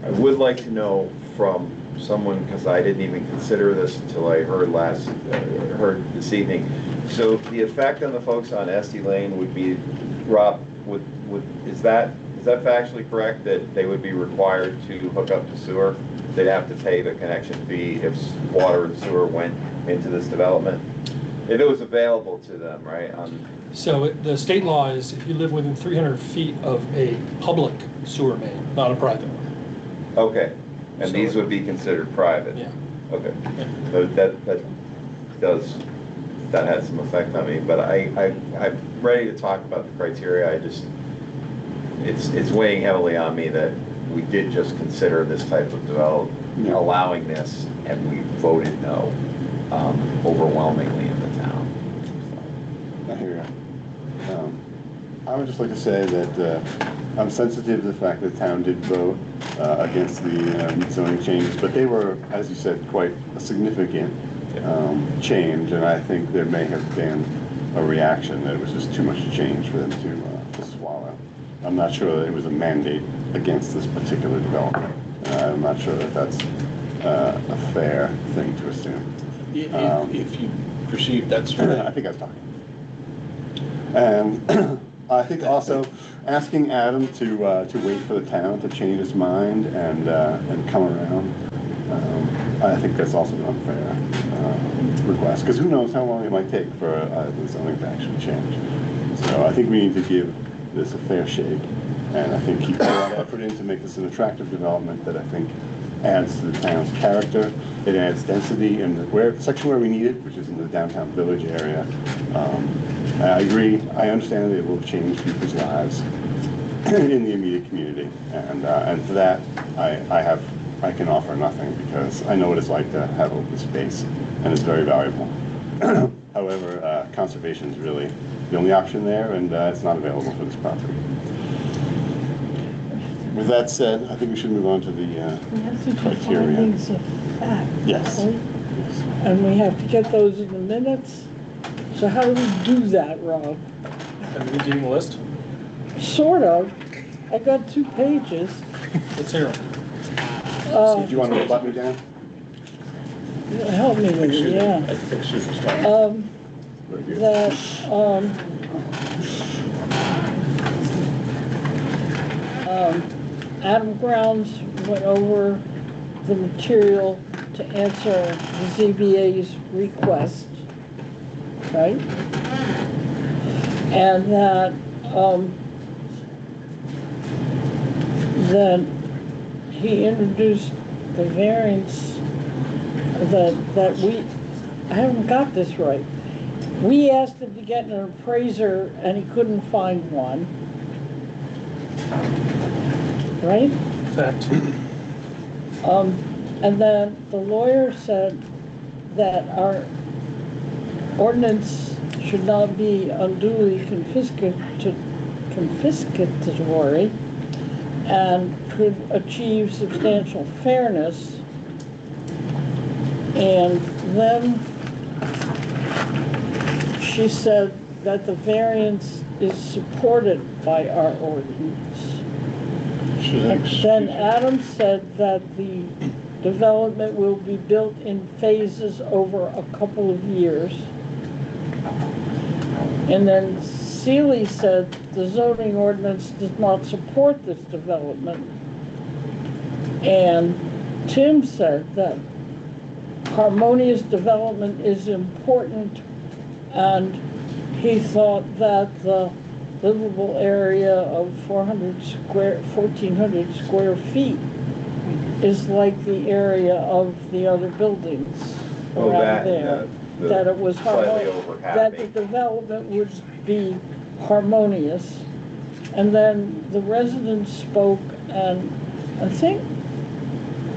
I would like to know from someone, because I didn't even consider this until I heard this evening. So the effect on the folks on Esty Lane would be, Rob, is that factually correct, that they would be required to hook up to sewer? They'd have to pay the connection fee if water and sewer went into this development? If it was available to them, right? So the state law is if you live within 300 feet of a public sewer main, not a private one. Okay, and these would be considered private? Yeah. Okay, so that has some effect on me, but I'm ready to talk about the criteria. It's weighing heavily on me that we did just consider this type of development, allowing this, and we voted no overwhelmingly in the town. I hear you. I would just like to say that I'm sensitive to the fact that the town did vote against the zoning changes, but they were, as you said, quite a significant change, and I think there may have been a reaction that it was just too much change for them to swallow. I'm not sure that it was a mandate against this particular development. I'm not sure that that's a fair thing to assume. If you perceive that's true. I think I was talking. And I think also asking Adam to wait for the town to change its mind and come around. I think that's also an unfair request, because who knows how long it might take for the zoning to actually change. So I think we need to give this a fair shake, and I think keep a lot of effort in to make this an attractive development that I think adds to the town's character. It adds density in the section where we need it, which is in the downtown village area. I agree. I understand that it will change people's lives in the immediate community, and for that, I can offer nothing, because I know what it's like to have open space, and it's very valuable. However, conservation is really the only option there, and it's not available for this property. With that said, I think we should move on to the We have to do criteria. findings of fact. Yes. Right? And we have to get those in the minutes. So how do we do that, Rob? Have you given the list? Sort of. I got 2 pages. Let's hear them. Do you want to let me down? help me with it, yeah. I think Susan's talking. That, Adam Grounds went over the material to answer the ZBA's request, right? And that, then he introduced the variance that we, I haven't got this right. We asked him to get an appraiser and he couldn't find one. Right? Fact. And then the lawyer said that our ordinance should not be unduly confiscatory and could achieve substantial fairness. And then she said that the variance is supported by our ordinance. And then Adam said that the development will be built in phases over a couple of years. And then Seeley said the zoning ordinance does not support this development. And Tim said that harmonious development is important, and he thought that the livable area of 1,400 square feet is like the area of the other buildings Oh, around that, there. the That it was slightly harmonious, over that the halving. development would be harmonious. And then the residents spoke, and I think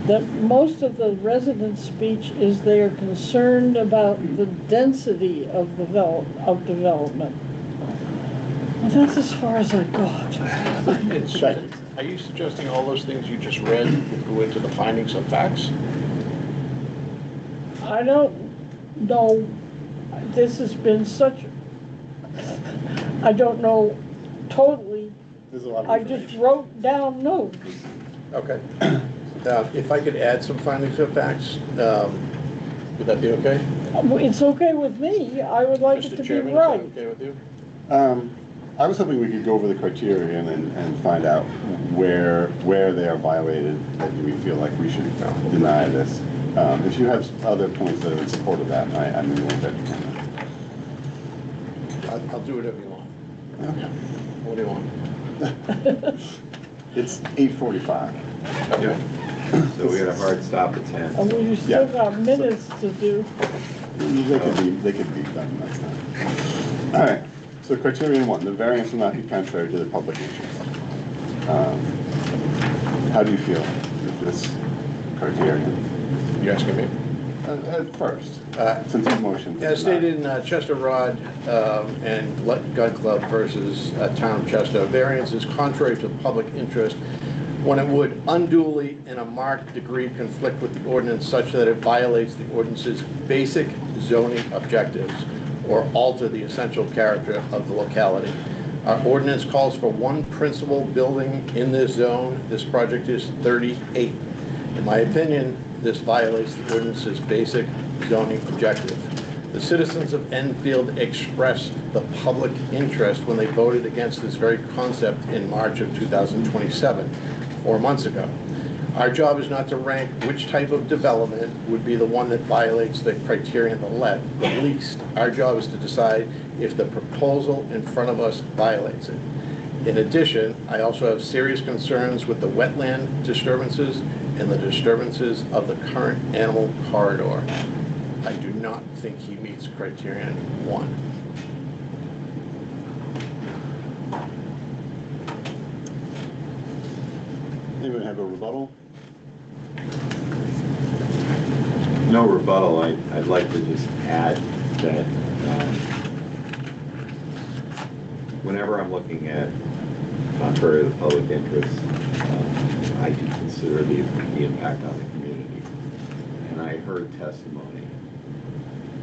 that most of the residents' speech is they are concerned about the density of development. And that's as far as I got. Are you suggesting all those things you just read would go into the findings of facts? I don't know, this has been such, I don't know totally. There's a lot of I just wrote down notes. Okay. If I could add some findings of facts, would that be okay? It's okay with me, I would like it to Mr. be Chairman, is that right. okay with you? I was hoping we could go over the criterion and find out where they are violated, that we feel like we should deny this. If you have other points that are in support of that, I'm willing to entertain that. I'll do whatever you want. Okay. What do you want? It's 8:45. Okay. So we got a hard stop at 10. And we still got minutes to do. They could be done next time. All right, so criterion 1, the variance will not be contrary to the public interest. How do you feel with this criterion? You asking me? First, since you motioned. As stated in Chester Rod and Gun Club versus Town of Chester, variance is contrary to public interest when it would unduly in a marked degree conflict with the ordinance such that it violates the ordinance's basic zoning objectives or alter the essential character of the locality. Our ordinance calls for one principal building in this zone. This project is 38. In my opinion, this violates the ordinance's basic zoning objective. The citizens of Enfield expressed the public interest when they voted against this very concept in March of 2027, 4 months ago. Our job is not to rank which type of development would be the one that violates the criterion the least. Our job is to decide if the proposal in front of us violates it. In addition, I also have serious concerns with the wetland disturbances and the disturbances of the current animal corridor. I do not think he meets criterion 1. Anyone have a rebuttal? No rebuttal. I'd like to just add that whenever I'm looking at contrary to the public interest, I do consider the impact on the community. And I heard testimony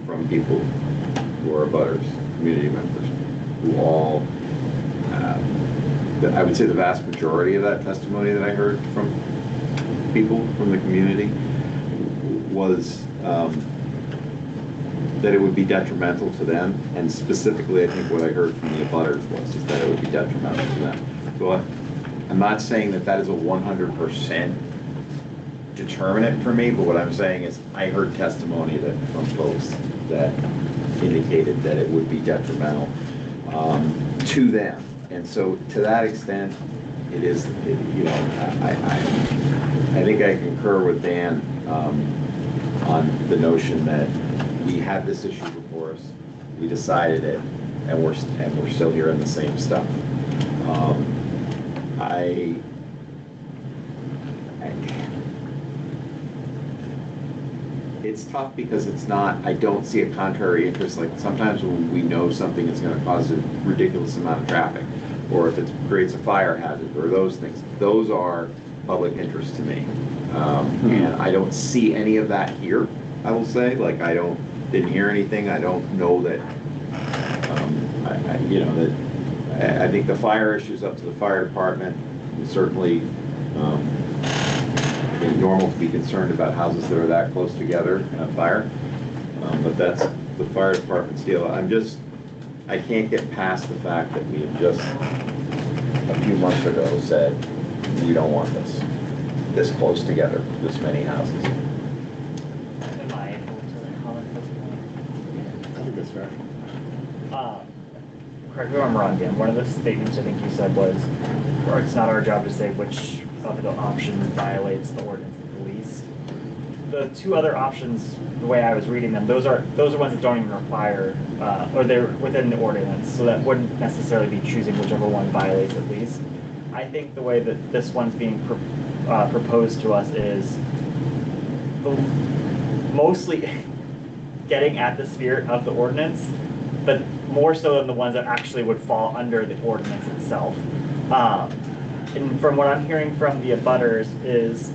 from people who are abutters, community members, who all, I would say the vast majority of that testimony that I heard from people from the community was that it would be detrimental to them, and specifically, I think what I heard from the abutters is that it would be detrimental to them. So I'm not saying that that is a 100% determinant for me, but what I'm saying is I heard testimony from folks that indicated that it would be detrimental to them. And so to that extent, it is, I think I concur with Dan on the notion that we had this issue before us, we decided it, and we're still here in the same stuff. It's tough because it's not, I don't see a contrary interest. Like sometimes when we know something is going to cause a ridiculous amount of traffic, or if it creates a fire hazard, or those things, those are public interest to me. And I don't see any of that here, I will say. Like didn't hear anything. I don't know that, I think the fire issue is up to the fire department. It's certainly normal to be concerned about houses that are that close together and a fire, but that's the fire department's deal. I can't get past the fact that we have just a few months ago said we don't want this close together, this many houses. Am I able to comment at this point? I think that's fair. Correct me if I'm wrong, Dan. One of the statements I think you said was, or it's not our job to say which of the options violates the ordinance of police. The two other options, the way I was reading them, those are ones that don't even require, or they're within the ordinance, so that wouldn't necessarily be choosing whichever one violates at least. I think the way that this one's being proposed to us is mostly getting at the spirit of the ordinance, but more so than the ones that actually would fall under the ordinance itself. And from what I'm hearing from the abutters is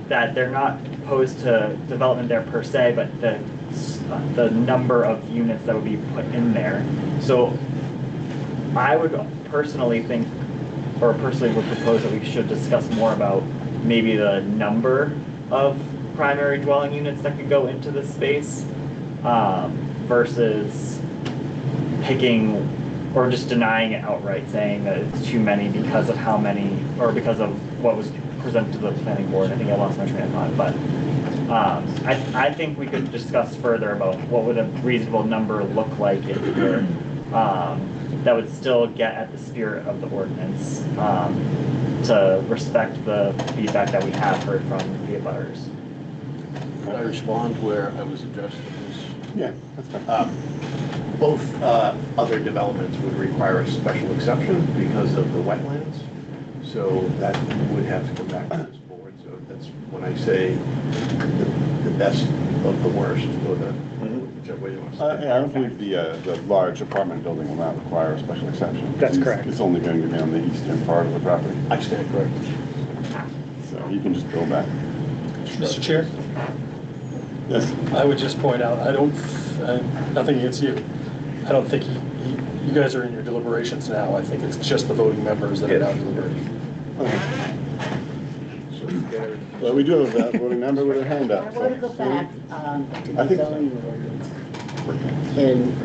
that they're not opposed to development there per se, but the number of units that would be put in there. So I would personally think, or personally would propose that we should discuss more about maybe the number of primary dwelling units that could go into this space versus picking or just denying it outright, saying that it's too many because of how many, or because of what was presented to the planning board. I think I lost my train of thought, but I think we could discuss further about what would a reasonable number look like in here that would still get at the spirit of the ordinance to respect the feedback that we have heard from the abutters. Could I respond where I was addressed with this? Yeah, that's fine. Both other developments would require a special exception because of the wetlands. So that would have to come back to this board. So that's when I say the best of the worst, or the whichever way you want to say it. Yeah, I don't believe the large apartment building will not require a special exception. That's correct. It's only going to be on the eastern part of the property. I stand corrected. So you can just go back. Mr. Chair? Yes. I would just point out, nothing against you. I don't think you guys are in your deliberations now. I think it's just the voting members that are now deliberating. Okay. Well, we do have a voting member with a hand up. I want to go back to the zoning ordinance.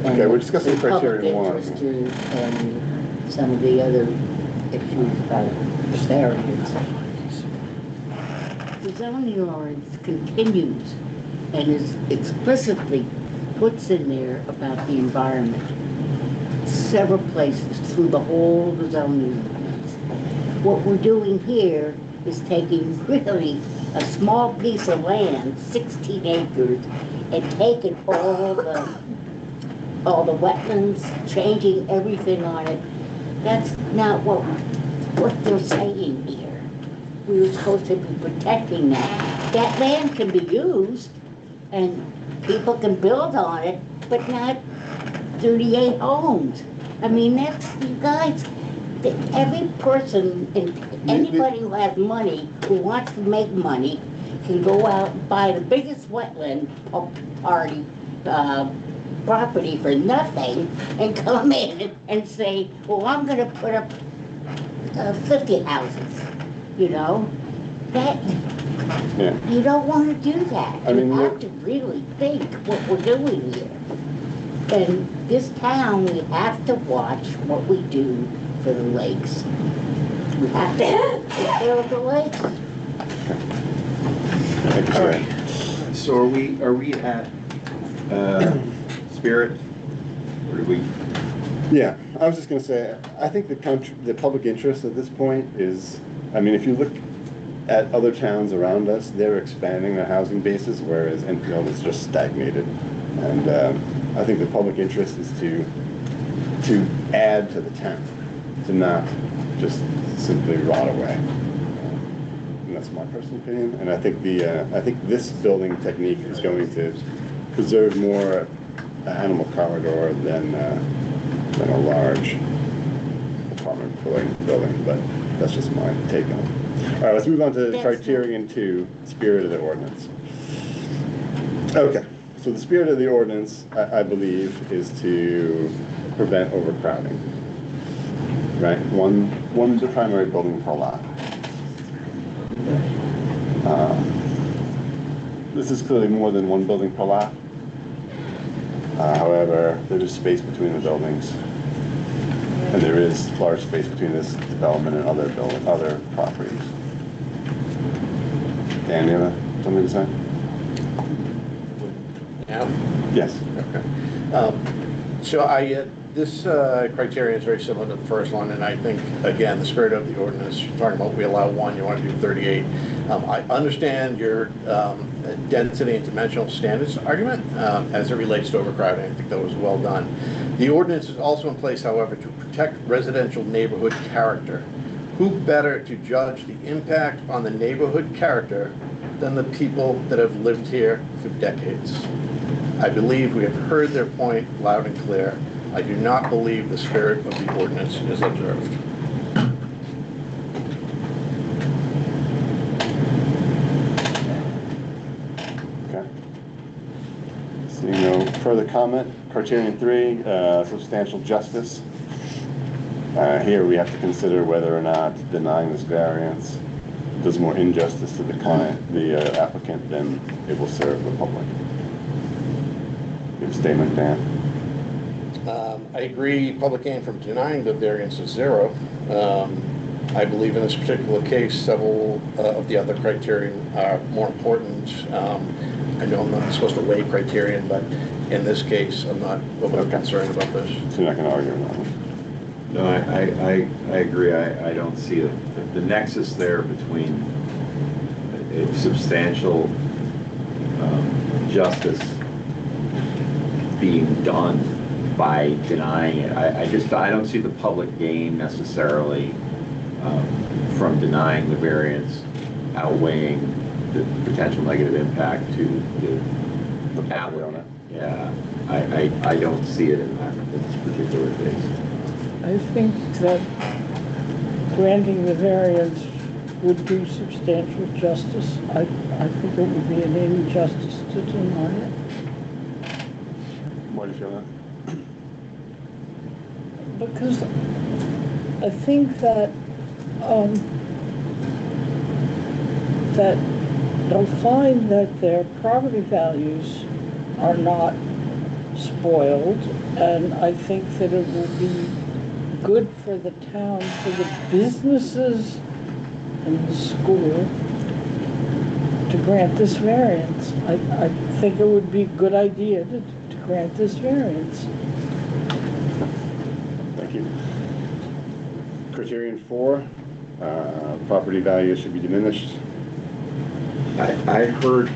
Okay, we're discussing criteria one. And some of the other issues about variance. The zoning ordinance continues and is explicitly puts in there about the environment. Several places through the whole of the zoning ordinance. What we're doing here is taking really a small piece of land, 16 acres, and taking all the wetlands, changing everything on it. That's not what they're saying here. We were supposed to be protecting that. That land can be used, and people can build on it, but not 38 homes. I mean, that's, you guys, every person, anybody who has money, who wants to make money, can go out and buy the biggest wetland property for nothing and come in and say, well, I'm gonna put up 50 houses, you know? that, Yeah. you don't want to do that. I mean, You have to really think what we're doing here. And this town, we have to watch what we do for the lakes. We have to take care of the lakes. All right. So are we at Spirit? Or do we? Yeah, I was just gonna say, I think the public interest at this point is, I mean, if you look at other towns around us, they're expanding their housing bases, whereas Enfield is just stagnated. And I think the public interest is to add to the town, to not just simply rot away. And that's my personal opinion. And I think I think this building technique is going to preserve more animal corridor than a large apartment building, but that's just my take on it. All right, let's move on to criterion 2, spirit of the ordinance. Okay, so the spirit of the ordinance, I believe, is to prevent overcrowding. Right, one primary building per lot. This is clearly more than one building per lot. However, there is space between the buildings, and there is large space between this development and other properties. Dan, you have something to say? Yeah? Yes. Okay. So this criteria is very similar to the first one, and I think, again, the spirit of the ordinance, you're talking about we allow 1, you want to do 38. I understand your density and dimensional standards argument as it relates to overcrowding. I think that was well done. The ordinance is also in place, however, to protect residential neighborhood character. Who better to judge the impact on the neighborhood character than the people that have lived here for decades? I believe we have heard their point loud and clear. I do not believe the spirit of the ordinance is observed. Okay. Seeing no further comment, criterion 3, substantial justice. Here we have to consider whether or not denying this variance does more injustice to the client, the applicant, than it will serve the public. Your statement, Dan? I agree, public gain from denying the variance is 0. I believe in this particular case, several of the other criterion are more important. I know I'm not supposed to weigh criterion, but in this case, I'm not overly concerned about this. So you're not going to argue on that one? No, I agree. I don't see the nexus there between a substantial justice being done by denying it. I don't see the public gain necessarily from denying the variance outweighing the potential negative impact to the applicant. Yeah, I don't see it in this particular case. I think that granting the variance would do substantial justice. I think it would be an injustice to deny it. Why do you feel that? Because I think that that they'll find that their property values are not spoiled, and I think that it will be good for the town, for the businesses and the school to grant this variance. I think it would be a good idea to grant this variance. Thank you. Criterion 4, property value should be diminished. I heard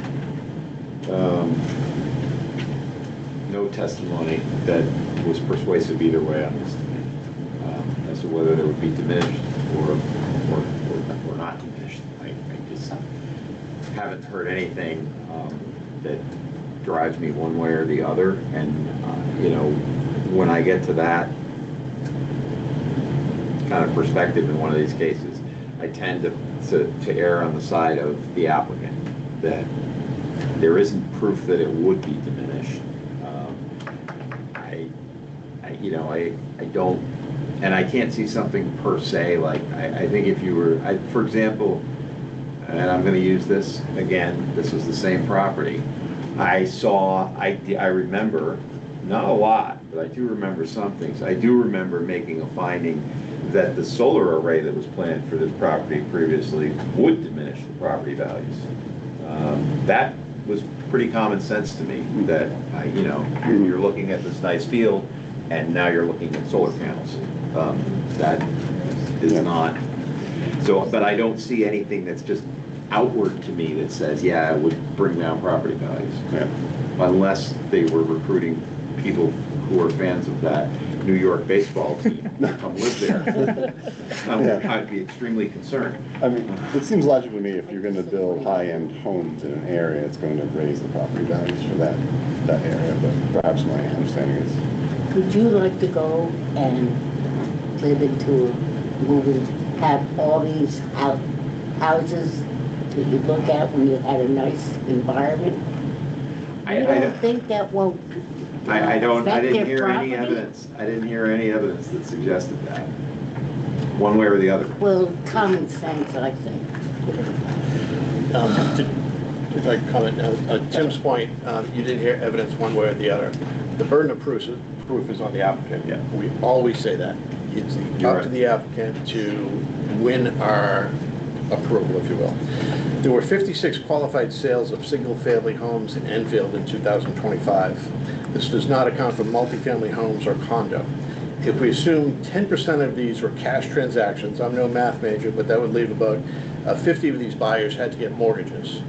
no testimony that was persuasive either way on this, as to whether there would be diminished or not diminished. I just haven't heard anything that drives me one way or the other, and you know, when I get to that kind of perspective in one of these cases, I tend to err on the side of the applicant, that there isn't proof that it would be diminished. I don't, and I can't see something per se, like, I think if you were, for example, and I'm gonna use this again, this was the same property. I remember, not a lot, but I do remember some things. I do remember making a finding that the solar array that was planned for this property previously would diminish the property values. That was pretty common sense to me, that, you're looking at this nice field, and now you're looking at solar panels. That is not, so, but I don't see anything that's just outward to me that says, yeah, it would bring down property values. Yeah. Unless they were recruiting people who are fans of that New York baseball team to come live there. I'd be extremely concerned. I mean, it seems logical to me, if you're going to build high-end homes in an area, it's going to raise the property values for that area, but perhaps my understanding is... Would you like to go and live into have all these houses that you look at when you had a nice environment? I don't think that won't I didn't hear property? any evidence. I didn't hear any evidence that suggested that, one way or the other. Well, common sense, I think. If I can comment now, Tim's point, you didn't hear evidence one way or the other. The burden of proof is on the applicant. Yeah. We always say that. It's up to the applicant to win our approval, if you will. There were 56 qualified sales of single-family homes in Enfield in 2025. This does not account for multifamily homes or condo. If we assume 10% of these were cash transactions, I'm no math major, but that would leave about 50 of these buyers had to get mortgages.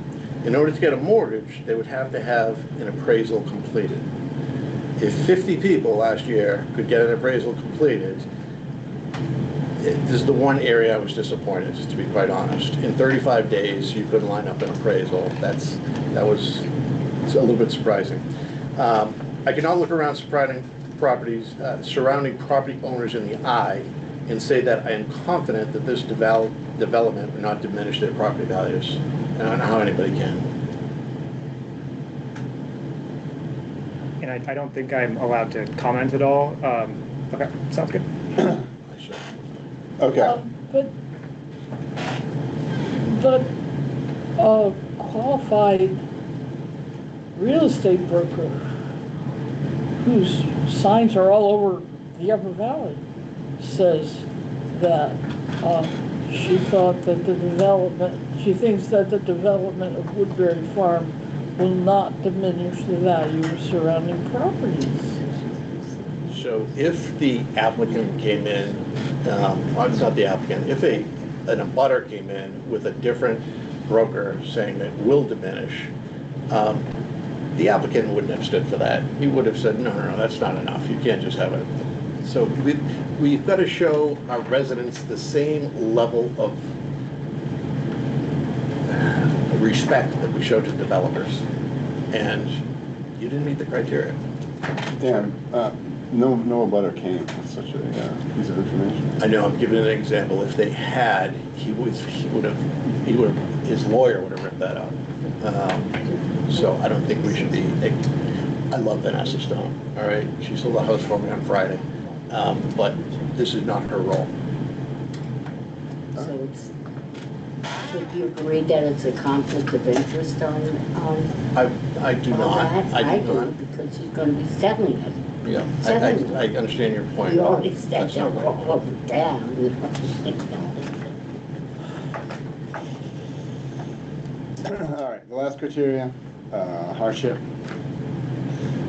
In order to get a mortgage, they would have to have an appraisal completed. If 50 people last year could get an appraisal completed, this is the one area I was disappointed, just to be quite honest. In 35 days, you could line up an appraisal. That was a little bit surprising. I cannot look around surrounding property owners in the eye and say that I am confident that this development will not diminish their property values. And I don't know how anybody can. And I don't think I'm allowed to comment at all. Okay, sounds good. Okay. But a qualified real estate broker whose signs are all over the Upper Valley says that she thinks that the development of Woodbury Farm will not diminish the value of surrounding properties. So if the applicant came in, it's not the applicant, if an abutter came in with a different broker saying that will diminish, the applicant wouldn't have stood for that. He would have said, no, that's not enough. You can't just have it. So we've got to show our residents the same level of respect that we show to developers. And you didn't meet the criteria. Dan, no abutter came with such a piece of information. I know, I'm giving an example. If they had, his lawyer would have ripped that out. So I don't think we should be, I love Vanessa Stone, all right? She sold a house for me on Friday, but this is not her role. So should you agree that it's a conflict of interest on I do not. I do, because you're going to be settling it. Yeah, I understand your point. You already said That's that not right. all down. All right, the last criteria, hardship.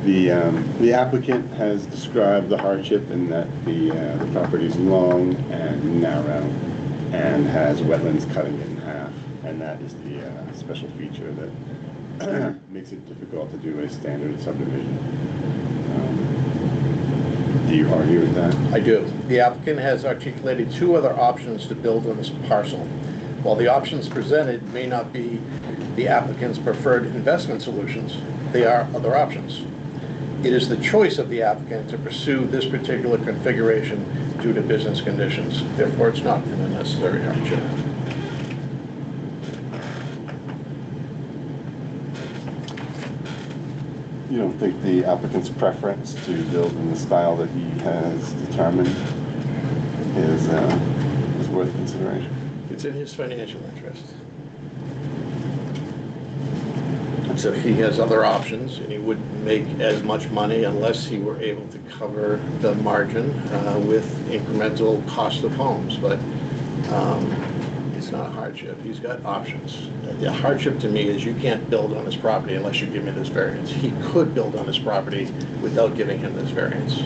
The applicant has described the hardship in that the property is long and narrow and has wetlands cutting it in half, and that is the special feature that makes it difficult to do a standard subdivision. Do you argue with that? I do. The applicant has articulated two other options to build on this parcel. While the options presented may not be the applicant's preferred investment solutions, they are other options. It is the choice of the applicant to pursue this particular configuration due to business conditions. Therefore, it's not an unnecessary hardship. You don't think the applicant's preference to build in the style that he has determined is worth consideration? It's in his financial interest. So he has other options, and he wouldn't make as much money unless he were able to cover the margin with incremental cost of homes. But it's not a hardship. He's got options. The hardship to me is you can't build on his property unless you give me this variance. He could build on his property without giving him this variance.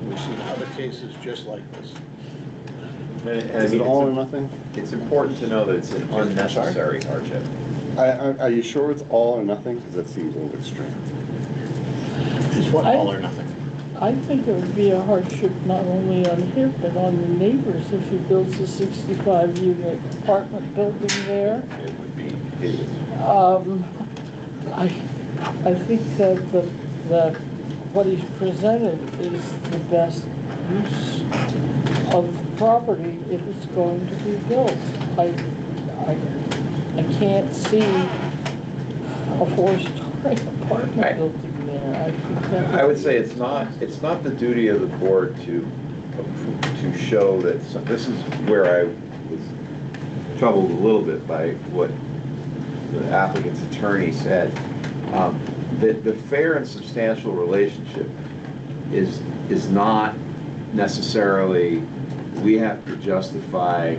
We've seen other cases just like this. Is it all or nothing? It's important to know that it's an unnecessary hardship. Are you sure it's all or nothing? Because that seems a little extreme. It's what, all or nothing? I think it would be a hardship not only on him, but on the neighbors if he builds a 65-unit apartment building there. It would be hideous. I think that what he's presented is the best use of the property if it's going to be built. I can't see a four-story apartment building there. I think that I would say it's not the duty of the board to show that, this is where I was troubled a little bit by what the applicant's attorney said. That the fair and substantial relationship is not necessarily, we have to justify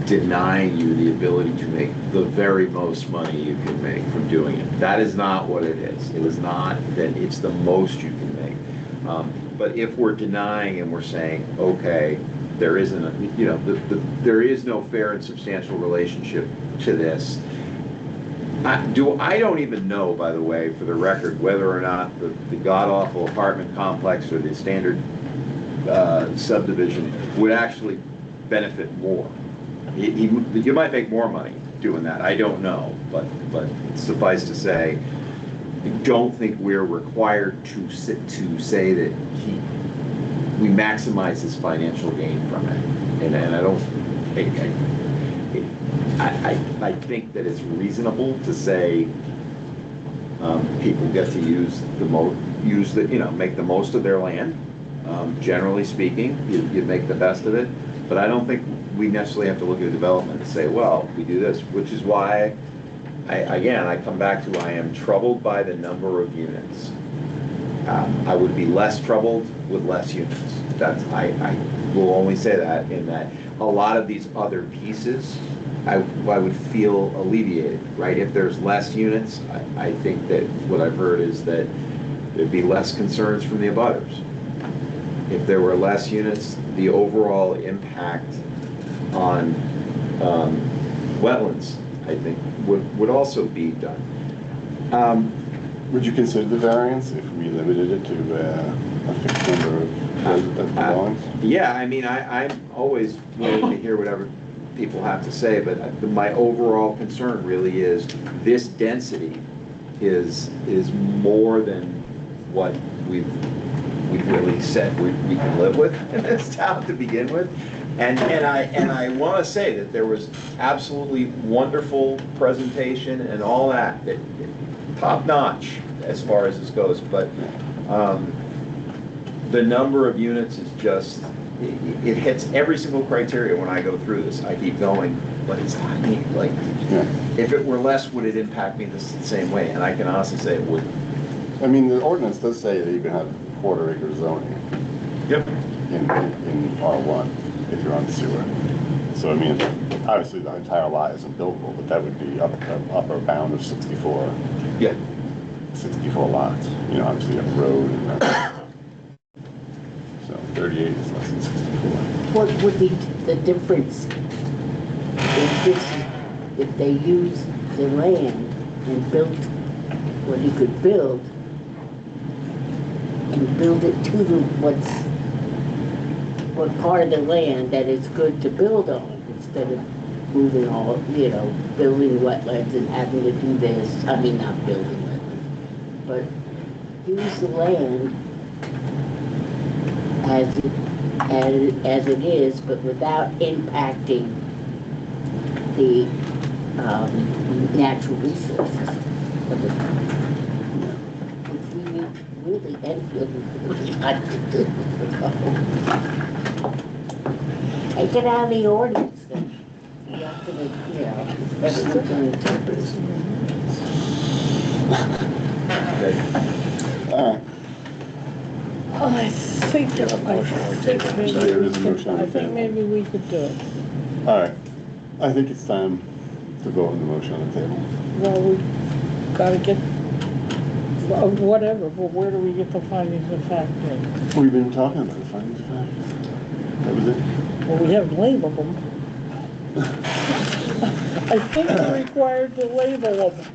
denying you the ability to make the very most money you can make from doing it. That is not what it is. It is not that it's the most you can make. But if we're denying and we're saying, okay, there isn't, there is no fair and substantial relationship to this. I don't even know, by the way, for the record, whether or not the god-awful apartment complex or the standard subdivision would actually benefit more. You might make more money doing that. I don't know, but suffice to say, I don't think we're required to say that we maximize his financial gain from it, and I don't think. I think that it's reasonable to say people get to make the most of their land. Generally speaking, you make the best of it. But I don't think we necessarily have to look at a development and say, well, we do this, which is why, I come back to, I am troubled by the number of units. I would be less troubled with less units. I will only say that in that a lot of these other pieces, I would feel alleviated, right? If there's less units, I think that what I've heard is that there'd be less concerns from the abutters. If there were less units, the overall impact on wetlands, I think, would also be done. Would you consider the variance if we limited it to a fixed number of dwellings? Yeah, I mean, I'm always willing to hear whatever people have to say, but my overall concern really is this density is more than what we've really said we can live with in this town to begin with. And I want to say that there was absolutely wonderful presentation and all that top notch as far as this goes, but the number of units is just, it hits every single criteria when I go through this. I keep going, but it's not neat. Like, if it were less, would it impact me the same way? And I can honestly say it wouldn't. I mean, the ordinance does say that you can have quarter-acre zoning. Yep. In R1 if you're on sewer. So I mean, obviously the entire lot isn't buildable, but that would be upper bound of 64. Yeah. 64 lots. Obviously you have a road and so 38 is less than 64. What would be the difference if they use the land and built what he could build and build it to what part of the land that is good to build on instead of moving all, building wetlands and having to do this. I mean, not building wetlands, but use the land as it is, but without impacting the natural resources of the country. Which we need really Enfield not to do. Take it out of the ordinance then. You have to Yeah, that's not going to take this. All right. I think, You have a motion on the table. maybe So there we is a motion on the I think table. maybe we could do it. All right. I think it's time to vote on the motion on the table. Well, we gotta get, well, whatever, but where do we get the findings of fact in? We've been talking about the findings of fact. That was it. Well, we haven't labeled them. I think we're required to label them.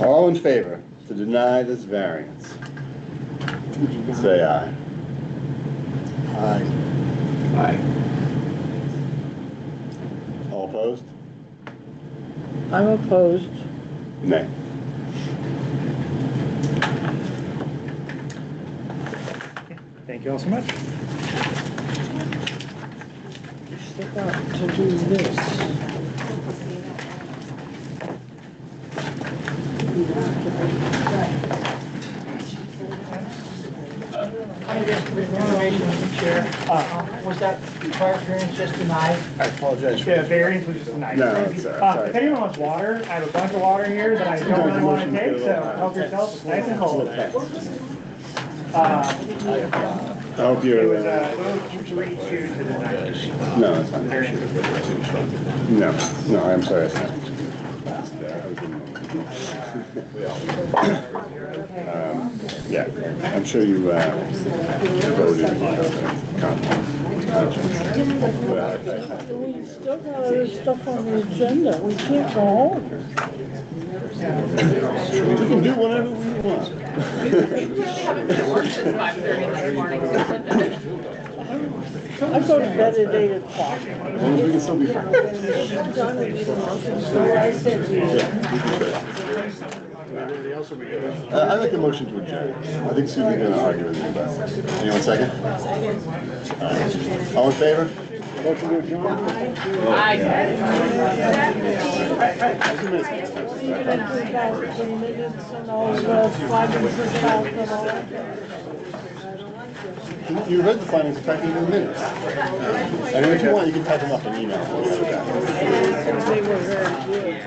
All in favor to deny this variance? Say aye. Aye. Aye. All opposed? I'm opposed. Nay. Thank you all so much. Still got to do this. Was that prior variance just denied? I apologize. The variance was just denied. No, it's, sorry. If anyone wants water, I have a bunch of water here that I don't really want to take, so help yourself, it's nice and cold. I hope It you're. was a 3-2 to deny. No, that's fine. No, no, I'm sorry. I said. Yeah, I'm sure you voted. We still got other stuff on the agenda. We can't go home. We can do whatever we want. I go to bed at 8 o'clock. As long as we can still be friends. I'd like a motion to adjourn. I think Susie's gonna argue with me about it. Anyone second? All in favor? Motion to adjourn? You read the findings of fact in the minutes. I mean, if you want, you can type them up in email. They were very good.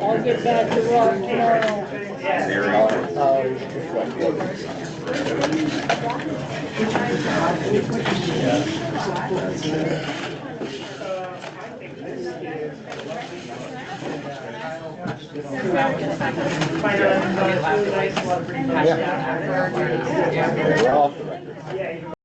I'll get back to Rob tomorrow. We're off the record.